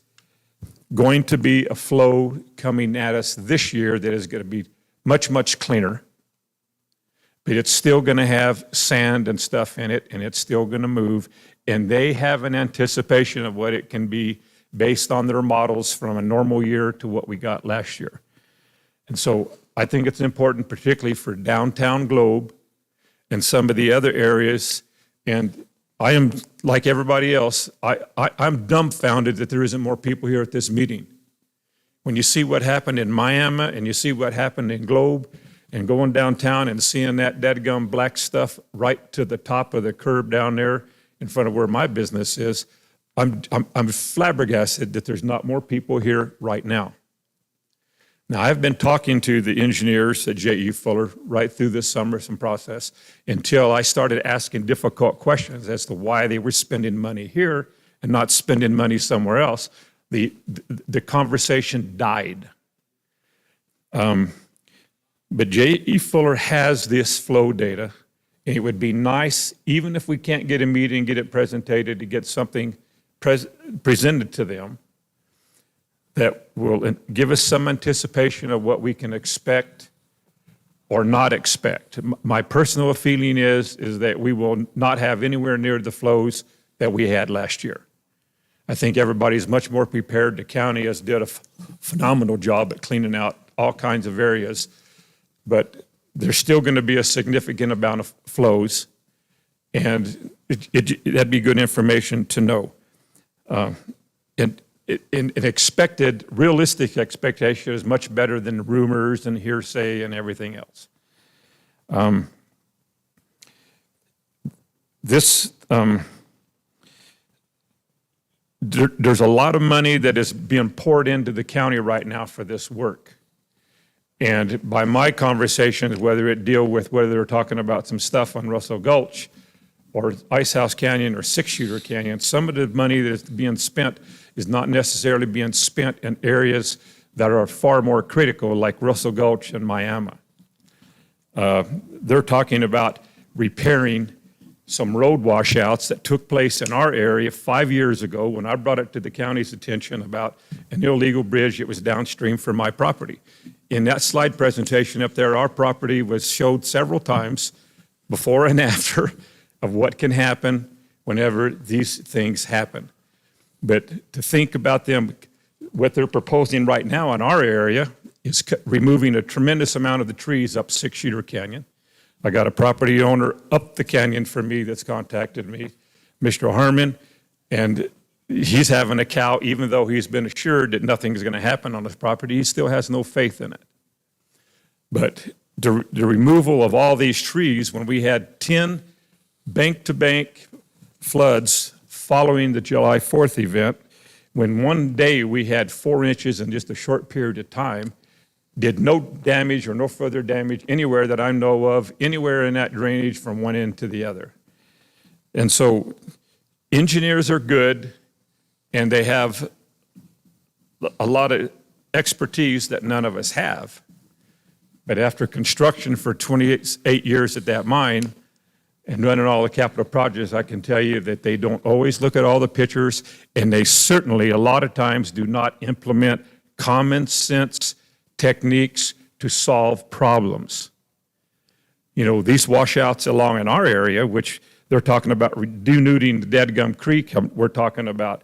M: going to be a flow coming at us this year that is going to be much, much cleaner. But it's still going to have sand and stuff in it, and it's still going to move. And they have an anticipation of what it can be based on their models from a normal year to what we got last year. And so I think it's important, particularly for downtown Globe and some of the other areas. And I am, like everybody else, I'm dumbfounded that there isn't more people here at this meeting. When you see what happened in Miami and you see what happened in Globe, and going downtown and seeing that dadgum black stuff right to the top of the curb down there in front of where my business is, I'm flabbergasted that there's not more people here right now. Now, I've been talking to the engineers at J.E. Fuller right through this summer, some process, until I started asking difficult questions as to why they were spending money here and not spending money somewhere else. The conversation died. But J.E. Fuller has this flow data, and it would be nice, even if we can't get a meeting, get it presented, to get something presented to them that will give us some anticipation of what we can expect or not expect. My personal feeling is that we will not have anywhere near the flows that we had last year. I think everybody's much more prepared. The county has did a phenomenal job at cleaning out all kinds of areas. But there's still going to be a significant amount of flows, and that'd be good information to know. And an expected, realistic expectation is much better than rumors and hearsay and everything else. There's a lot of money that is being poured into the county right now for this work. And by my conversations, whether they're talking about some stuff on Russell Gulch or Icehouse Canyon or Six Shooter Canyon, some of the money that's being spent is not necessarily being spent in areas that are far more critical, like Russell Gulch and Miami. They're talking about repairing some road washouts that took place in our area 5 years ago when I brought it to the county's attention about an illegal bridge that was downstream from my property. In that slide presentation up there, our property was showed several times before and after of what can happen whenever these things happen. But to think about them, what they're proposing right now in our area is removing a tremendous amount of the trees up Six Shooter Canyon. I got a property owner up the canyon from me that's contacted me, Mr. Harmon, and he's having a cow, even though he's been assured that nothing's going to happen on his property. He still has no faith in it. But the removal of all these trees, when we had 10 bank-to-bank floods following the July 4th event, when one day we had 4 inches in just a short period of time, did no damage or no further damage anywhere that I know of, anywhere in that drainage from one end to the other. And so engineers are good, and they have a lot of expertise that none of us have. But after construction for 28 years at that mine and running all the capital projects, I can tell you that they don't always look at all the pictures, and they certainly a lot of times do not implement common sense techniques to solve problems. You know, these washouts along in our area, which they're talking about denuding the Dadgum Creek, we're talking about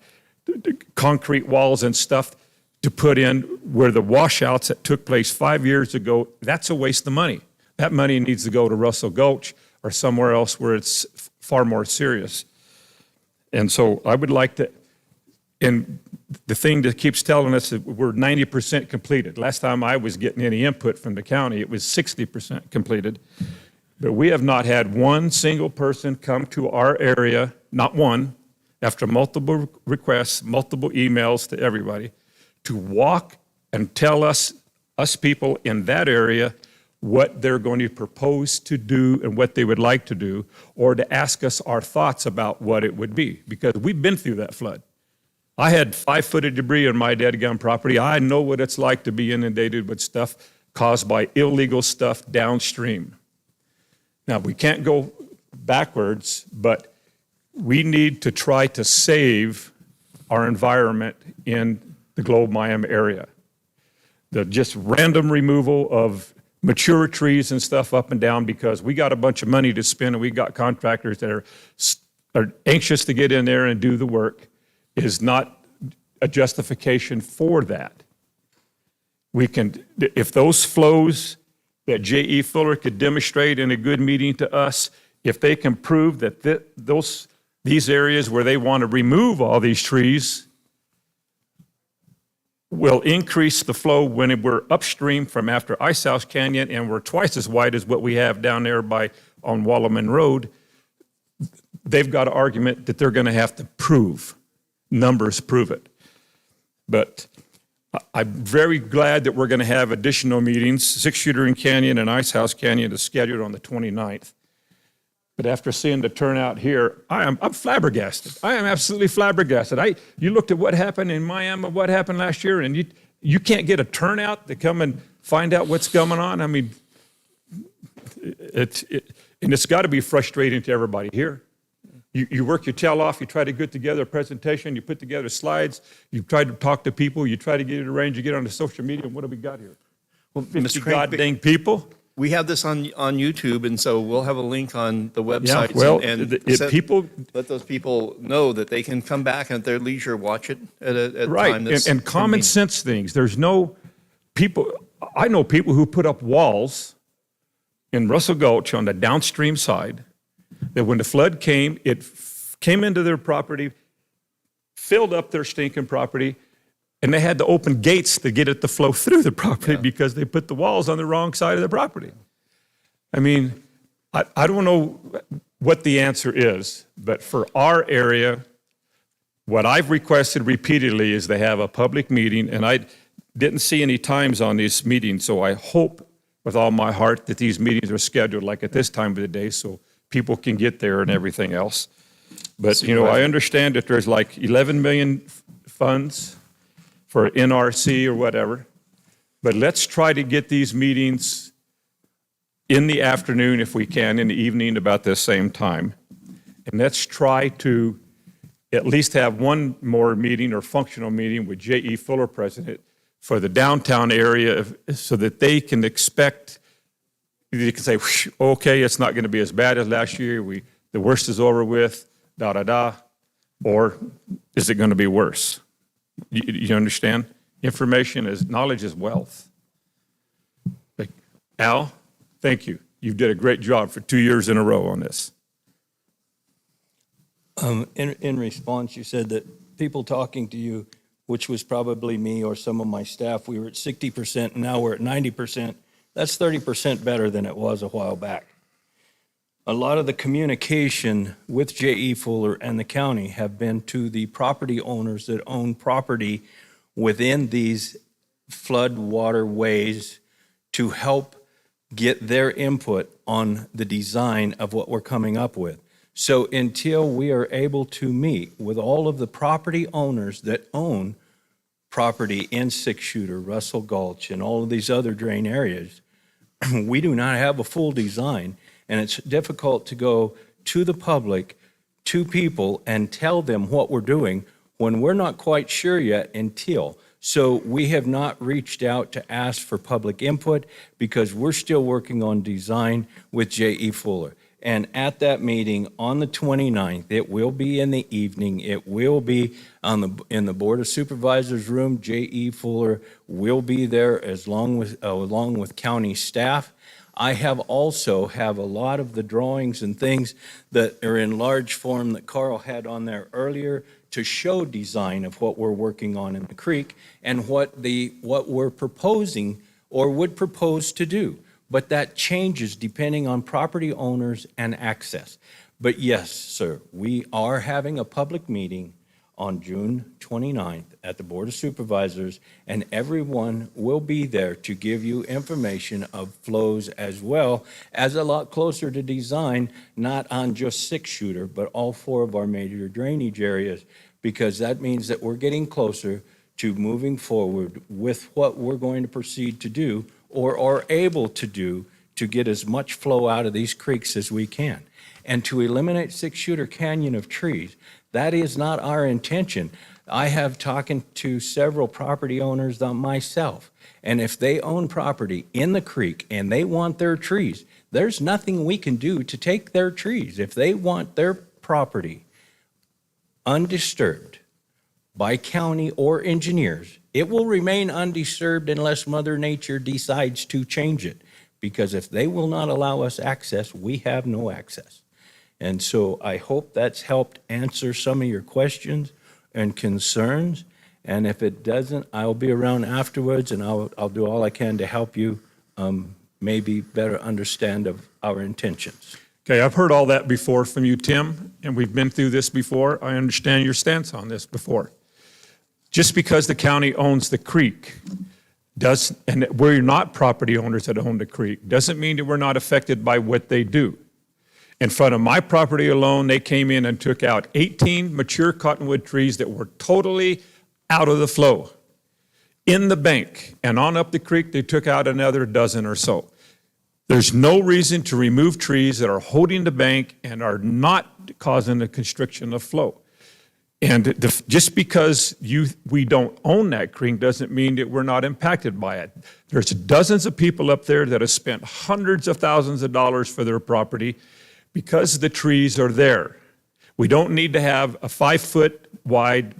M: concrete walls and stuff to put in where the washouts that took place 5 years ago, that's a waste of money. That money needs to go to Russell Gulch or somewhere else where it's far more serious. And so I would like to, and the thing that keeps telling us that we're 90% completed. Last time I was getting any input from the county, it was 60% completed. But we have not had one single person come to our area, not one, after multiple requests, multiple emails to everybody, to walk and tell us people in that area, what they're going to propose to do and what they would like to do, or to ask us our thoughts about what it would be, because we've been through that flood. I had 5 foot of debris on my dadgum property. I know what it's like to be inundated with stuff caused by illegal stuff downstream. Now, we can't go backwards, but we need to try to save our environment in the Globe Miami area. The just random removal of mature trees and stuff up and down because we got a bunch of money to spend and we got contractors that are anxious to get in there and do the work is not a justification for that. We can, if those flows that J.E. Fuller could demonstrate in a good meeting to us, if they can prove that these areas where they want to remove all these trees will increase the flow when we're upstream from after Ice House Canyon and we're twice as wide as what we have down there on Wallaman Road, they've got an argument that they're going to have to prove. Numbers prove it. But I'm very glad that we're going to have additional meetings. Six Shooter Canyon and Ice House Canyon is scheduled on the 29th. But after seeing the turnout here, I'm flabbergasted. I am absolutely flabbergasted. You looked at what happened in Miami, what happened last year, and you can't get a turnout to come and find out what's going on. I mean, it's got to be frustrating to everybody here. You work your tail off, you try to get together a presentation, you put together slides, you try to talk to people, you try to get it arranged, you get on the social media, and what do we got here?
B: Well,
M: 50
B: Mr. Crank,
M: god-dang people?
B: we have this on YouTube, and so we'll have a link on the website.
M: Yeah, well,
B: people let those people know that they can come back and at their leisure watch it at a
M: right,
B: time that's
M: and common
B: convenient.
M: sense things. There's no people, I know people who put up walls in Russell Gulch on the downstream side that when the flood came, it came into their property, filled up their stinking property, and they had to open gates to get it to flow through the property because they put the walls on the wrong side of the property. I mean, I don't know what the answer is, but for our area, what I've requested repeatedly is to have a public meeting, and I didn't see any times on these meetings, so I hope with all my heart that these meetings are scheduled like at this time of the day so people can get there and everything else. But, you know, I understand that there's like 11 million funds for NRC or whatever, but let's try to get these meetings in the afternoon if we can, in the evening about this same time. And let's try to at least have one more meeting or functional meeting with J.E. Fuller president for the downtown area so that they can expect, they can say, okay, it's not going to be as bad as last year. The worst is over with, or is it going to be worse? You understand? Knowledge is wealth. Al, thank you. You did a great job for 2 years in a row on this.
H: In response, you said that people talking to you, which was probably me or some of my staff, we were at 60% and now we're at 90%. That's 30% better than it was a while back. A lot of the communication with J.E. Fuller and the county have been to the property owners that own property within these flood waterways to help get their input on the design of what we're coming up with. So until we are able to meet with all of the property owners that own property in Six Shooter, Russell Gulch, and all of these other drain areas, we do not have a full design. And it's difficult to go to the public, to people, and tell them what we're doing when we're not quite sure yet until. So we have not reached out to ask for public input because we're still working on design with J.E. Fuller. And at that meeting on the 29th, it will be in the evening. It will be in the Board of Supervisors room. J.E. Fuller will be there along with county staff. I have a lot of the drawings and things that are in large form that Carl had on there earlier to show design of what we're working on in the creek and what we're proposing or would propose to do. but that changes depending on property owners and access. But yes, sir, we are having a public meeting on June 29th at the Board of Supervisors, and everyone will be there to give you information of flows as well as a lot closer to design, not on just 6-shooter, but all 4 of our major drainage areas, because that means that we're getting closer to moving forward with what we're going to proceed to do or are able to do to get as much flow out of these creeks as we can. And to eliminate 6-shooter canyon of trees, that is not our intention. I have talking to several property owners myself, and if they own property in the creek and they want their trees, there's nothing we can do to take their trees. If they want their property undisturbed by county or engineers, it will remain undisturbed unless Mother Nature decides to change it. Because if they will not allow us access, we have no access. And so I hope that's helped answer some of your questions and concerns. And if it doesn't, I'll be around afterwards, and I'll do all I can to help you maybe better understand of our intentions.
M: Okay, I've heard all that before from you, Tim, and we've been through this before. I understand your stance on this before. Just because the county owns the creek and we're not property owners that own the creek, doesn't mean that we're not affected by what they do. In front of my property alone, they came in and took out 18 mature cottonwood trees that were totally out of the flow. In the bank and on up the creek, they took out another dozen or so. There's no reason to remove trees that are holding the bank and are not causing the constriction of flow. And just because we don't own that creek doesn't mean that we're not impacted by it. There's dozens of people up there that have spent hundreds of thousands of dollars for their property because the trees are there. We don't need to have a 5-foot wide,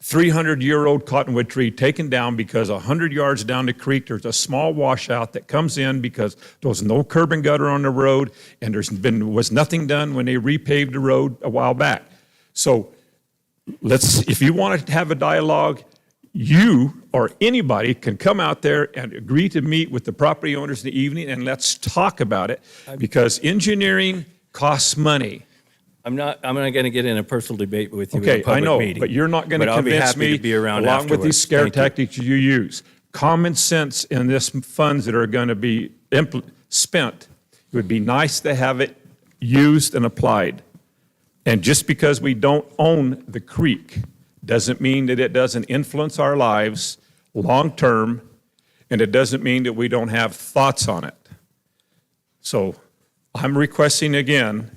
M: 300-year-old cottonwood tree taken down because 100 yards down the creek, there's a small washout that comes in because there was no curb and gutter on the road, and was nothing done when they repaved the road a while back. So if you want to have a dialogue, you or anybody can come out there and agree to meet with the property owners in the evening, and let's talk about it, because engineering costs money.
H: I'm not going to get in a personal debate with you in a
M: Okay, I
H: public
M: know,
H: meeting.
M: but you're not going to
H: I'll be
M: convince
H: happy
M: me,
H: to be around
M: along with these
H: afterwards.
M: scare
H: Thank you.
M: tactics you use. Common sense in this funds that are going to be spent, it would be nice to have it used and applied. And just because we don't own the creek doesn't mean that it doesn't influence our lives long-term, and it doesn't mean that we don't have thoughts on it. So I'm requesting again,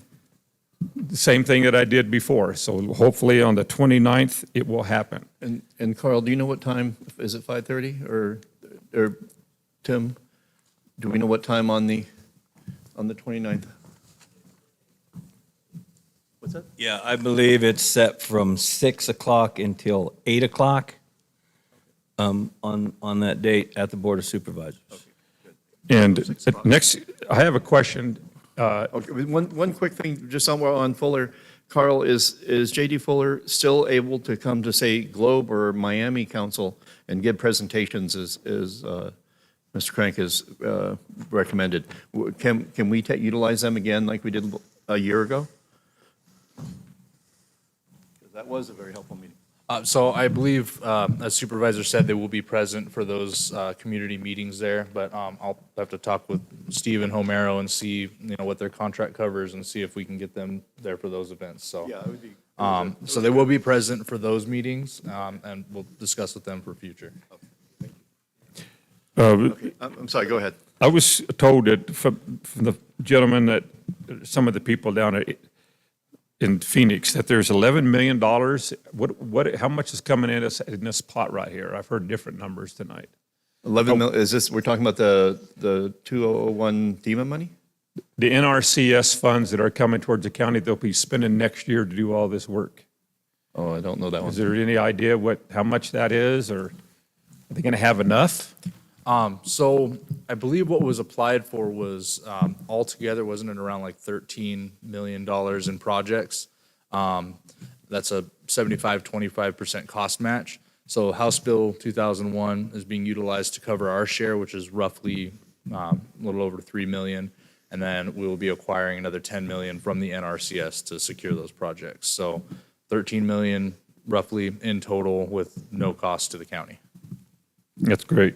M: the same thing that I did before. So hopefully on the 29th, it will happen.
B: And Carl, do you know what time? Is it 5:30 or Tim? Do we know what time on the 29th? What's that?
H: Yeah, I believe it's set from 6 o'clock until 8 o'clock on that date at the Board of Supervisors.
M: And next, I have a question.
B: Okay, one quick thing, just on Fuller. Carl, is J.D. Fuller still able to come to, say, Globe or Miami Council and give presentations as Mr. Crank has recommended? Can we utilize them again like we did a year ago? That was a very helpful meeting.
E: So I believe, as Supervisor said, they will be present for those community meetings there, but I'll have to talk with Steve and Homero and see, what their contract covers and see if we can get them there for those events, so.
B: Yeah, it would be.
E: So they will be present for those meetings, and we'll discuss with them for future.
B: Okay, I'm sorry, go ahead.
M: I was told that from the gentleman that, some of the people down in Phoenix, that there's $11 million. How much is coming in this pot right here? I've heard different numbers tonight.
B: 11 mil, we're talking about the 2001 FEMA money?
M: The NRCS funds that are coming towards the county, they'll be spending next year to do all this work.
B: Oh, I don't know that one.
M: Is there any idea how much that is, or are they going to have enough?
E: So I believe what was applied for was, altogether, wasn't it around like $13 million in projects? That's a 75-25% cost match. So House Bill 2001 is being utilized to cover our share, which is roughly a little over 3 million. And then we will be acquiring another 10 million from the NRCS to secure those projects. So 13 million roughly in total with no cost to the county.
M: That's great.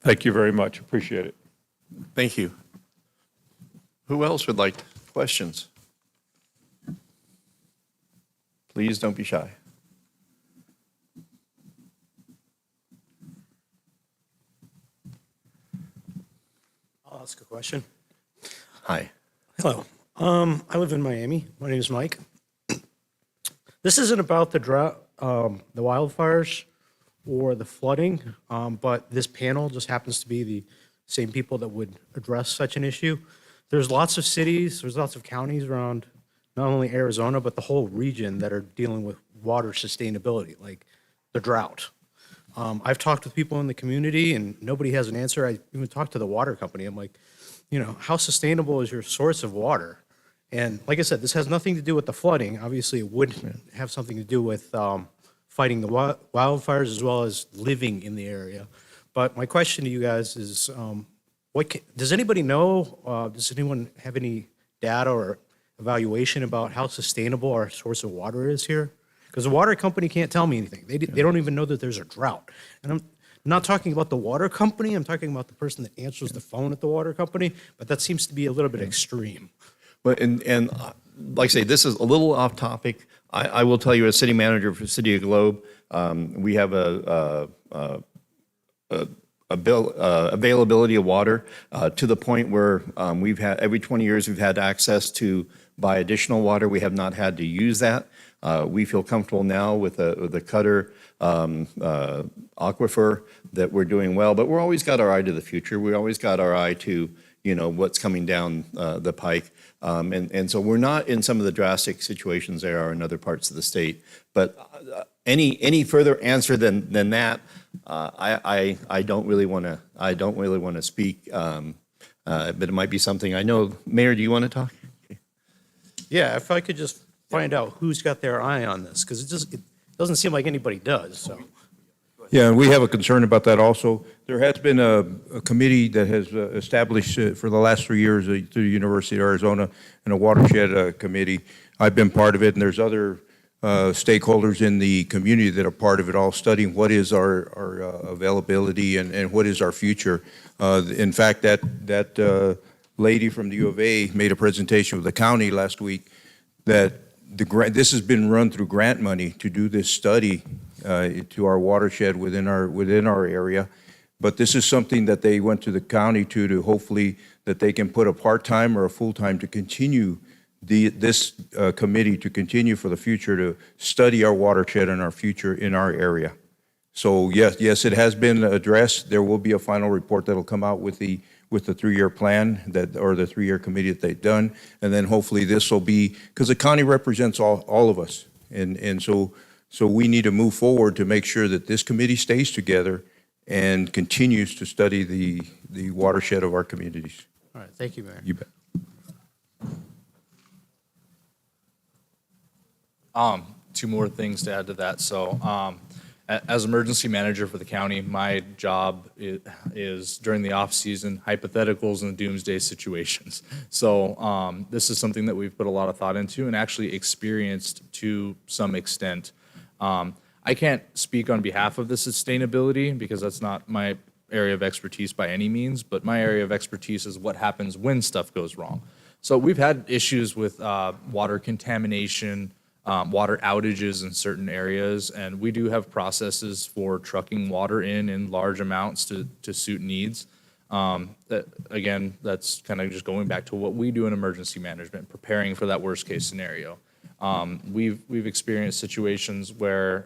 M: Thank you very much. Appreciate it.
B: Thank you. Who else would like questions? Please don't be shy.
N: I'll ask a question.
B: Hi.
N: Hello. I live in Miami. My name is Mike. This isn't about the drought, the wildfires or the flooding, but this panel just happens to be the same people that would address such an issue. There's lots of cities, there's lots of counties around not only Arizona, but the whole region that are dealing with water sustainability, like the drought. I've talked with people in the community and nobody has an answer. I even talked to the water company. I'm like, you know, how sustainable is your source of water? And like I said, this has nothing to do with the flooding. Obviously, it would have something to do with fighting the wildfires as well as living in the area. But my question to you guys is, does anybody know, does anyone have any data or evaluation about how sustainable our source of water is here? Because the water company can't tell me anything. They don't even know that there's a drought. And I'm not talking about the water company, I'm talking about the person that answers the phone at the water company, but that seems to be a little bit extreme.
B: But, and like I say, this is a little off topic. I will tell you, as city manager for City of Globe, we have availability of water to the point where we've had, every 20 years, we've had access to buy additional water. We have not had to use that. We feel comfortable now with the Cutter aquifer that we're doing well, but we're always got our eye to the future. We always got our eye to, you know, what's coming down the pike. And so we're not in some of the drastic situations there are in other parts of the state. But any further answer than that, I don't really want to speak. But it might be something I know. Mayor, do you want to talk?
N: Yeah, if I could just find out who's got their eye on this, because it doesn't seem like anybody does, so.
F: Yeah, and we have a concern about that also. There has been a committee that has established for the last 3 years through the University of Arizona and a watershed committee. I've been part of it, and there's other stakeholders in the community that are part of it, all studying what is our availability and what is our future. In fact, that lady from the U of A made a presentation with the county last week that this has been run through grant money to do this study to our watershed within our area. But this is something that they went to the county to hopefully that they can put a part-time or a full-time to continue this committee to continue for the future to study our watershed and our future in our area. So yes, it has been addressed. There will be a final report that'll come out with the 3-year plan or the 3-year committee that they've done. And then hopefully this will be, because the county represents all of us. And so we need to move forward to make sure that this committee stays together and continues to study the watershed of our communities.
N: All right, thank you, Mayor.
F: You bet.
E: Two more things to add to that. So as emergency manager for the county, my job is during the off season, hypotheticals and doomsday situations. So this is something that we've put a lot of thought into and actually experienced to some extent. I can't speak on behalf of the sustainability because that's not my area of expertise by any means, but my area of expertise is what happens when stuff goes wrong. So we've had issues with water contamination, water outages in certain areas, and we do have processes for trucking water in large amounts to suit needs. Again, that's kind of just going back to what we do in emergency management, preparing for that worst case scenario. We've experienced situations where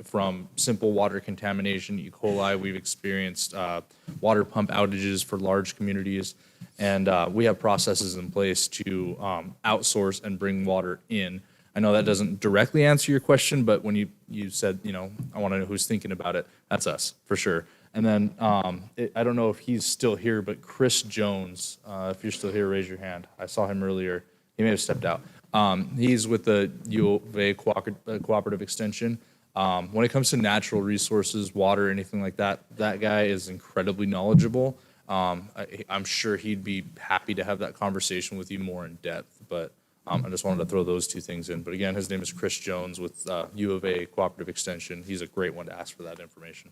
E: from simple water contamination, E. coli, we've experienced water pump outages for large communities, and we have processes in place to outsource and bring water in. I know that doesn't directly answer your question, but when you said, you know, I want to know who's thinking about it, that's us, for sure. And then I don't know if he's still here, but Chris Jones, if you're still here, raise your hand. I saw him earlier. He may have stepped out. He's with the U of A Cooperative Extension. When it comes to natural resources, water, anything like that, that guy is incredibly knowledgeable. I'm sure he'd be happy to have that conversation with you more in depth, but I just wanted to throw those two things in. But again, his name is Chris Jones with U of A Cooperative Extension. He's a great one to ask for that information.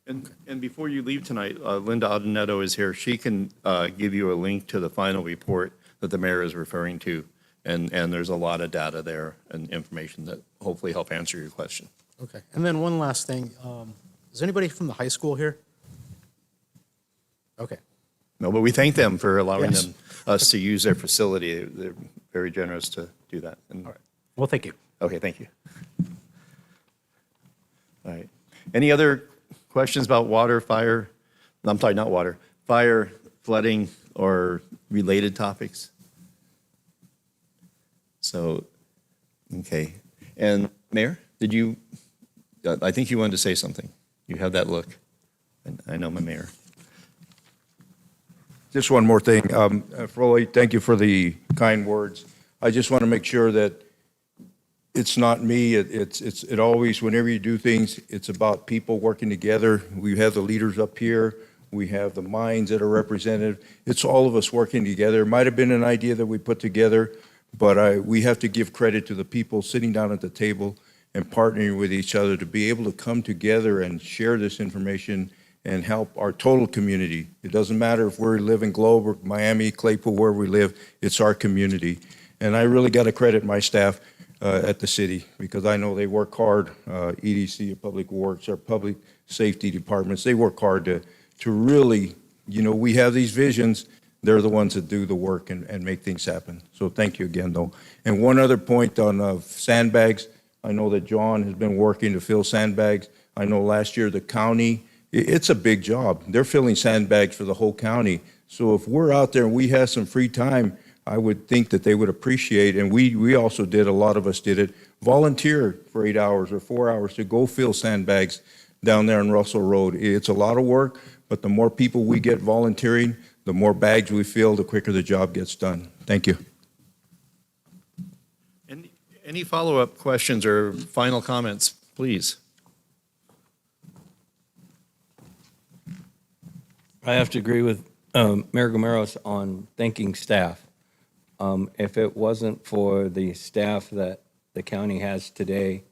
B: And before you leave tonight, Linda Audinetto is here. She can give you a link to the final report that the mayor is referring to. And there's a lot of data there and information that hopefully help answer your question.
N: Okay. And then one last thing. Is anybody from the high school here? Okay.
B: No, but we thank them for allowing
N: Yes.
B: us to use their facility. They're very generous to do that. And-
N: All right. Well, thank you.
B: Okay, thank you. All right. Any other questions about water, fire? I'm sorry, not water, fire, flooding, or related topics? So, okay. And Mayor, did you, I think you wanted to say something. You have that look. I know my mayor.
F: Just one more thing. Floyd, thank you for the kind words. I just want to make sure that it's not me. It always, whenever you do things, it's about people working together. We have the leaders up here. We have the minds that are represented. It's all of us working together. It might have been an idea that we put together, but we have to give credit to the people sitting down at the table and partnering with each other to be able to come together and share this information and help our total community. It doesn't matter if we live in Globe or Miami, Claypool, where we live, it's our community. And I really got to credit my staff at the city because I know they work hard, EDC, Public Works, our public safety departments, they work hard to really, we have these visions, they're the ones that do the work and make things happen. So thank you again, though. And one other point on sandbags, I know that John has been working to fill sandbags. I know last year the county, it's a big job. They're filling sandbags for the whole county. So if we're out there and we have some free time, I would think that they would appreciate, and we also did, a lot of us did it, volunteer for 8 hours or 4 hours to go fill sandbags down there on Russell Road. It's a lot of work, but the more people we get volunteering, the more bags we fill, the quicker the job gets done. Thank you.
B: Any follow-up questions or final comments, please?
H: I have to agree with Mayor Gomeros on thanking staff. If it wasn't for the staff that the county has today,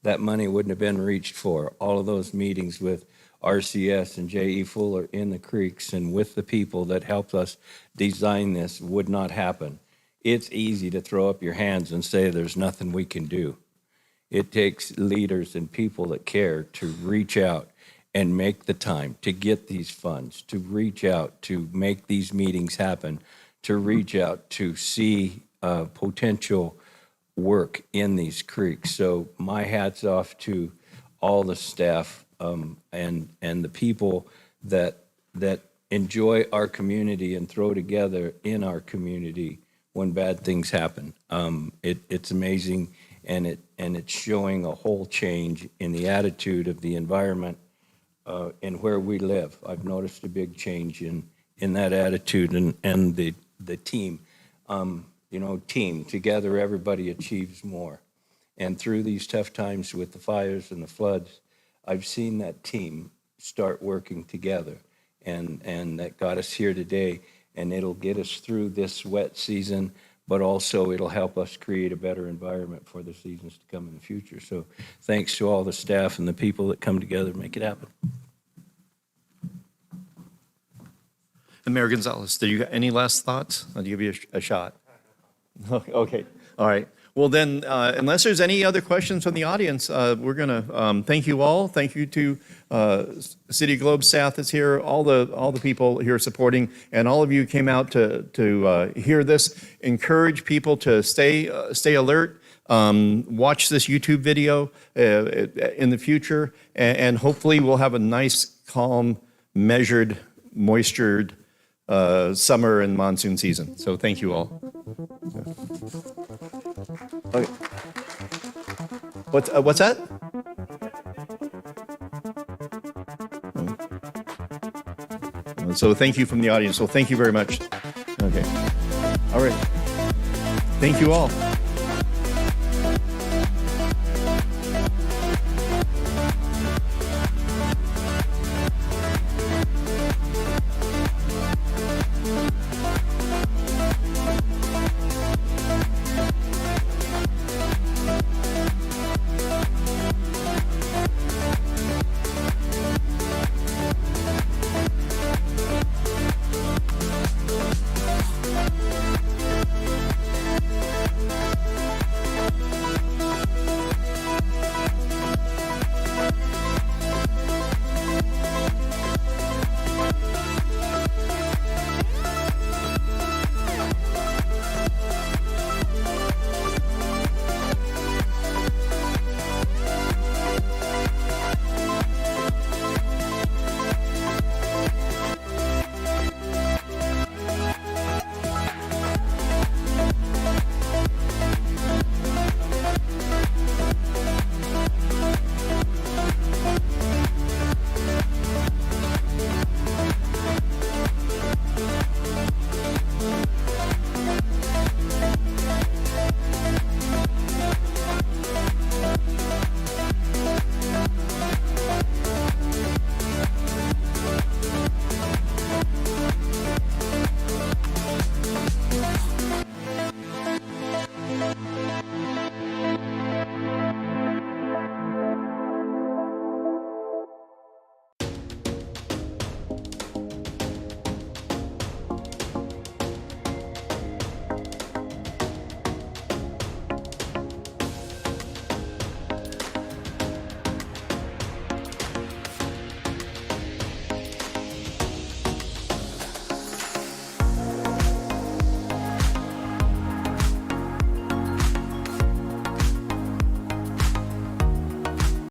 H: that money wouldn't have been reached for. All of those meetings with RCS and J.E. Fuller in the creeks and with the people that helped us design this would not happen. It's easy to throw up your hands and say there's nothing we can do. It takes leaders and people that care to reach out and make the time to get these funds, to reach out, to make these meetings happen, to reach out, to see potential work in these creeks. So my hat's off to all the staff and the people that enjoy our community and throw together in our community when bad things happen. It's amazing, and it's showing a whole change in the attitude of the environment and where we live. I've noticed a big change in that attitude and the team. Team, together everybody achieves more. And through these tough times with the fires and the floods, I've seen that team start working together. And that got us here today, and it'll get us through this wet season, but also it'll help us create a better environment for the seasons to come in the future. So thanks to all the staff and the people that come together to make it happen.
B: And Mayor Gonzalez, do you got any last thoughts? I'll give you a shot. Okay, all right. Well then, unless there's any other questions from the audience, we're gonna thank you all. Thank you to City Globe staff that's here, all the people here supporting, and all of you came out to hear this. Encourage people to stay alert. Watch this YouTube video in the future, and hopefully we'll have a nice, calm, measured, moistured summer and monsoon season. So thank you all. Okay. What's that? So thank you from the audience. So thank you very much. Okay. All right. Thank you all.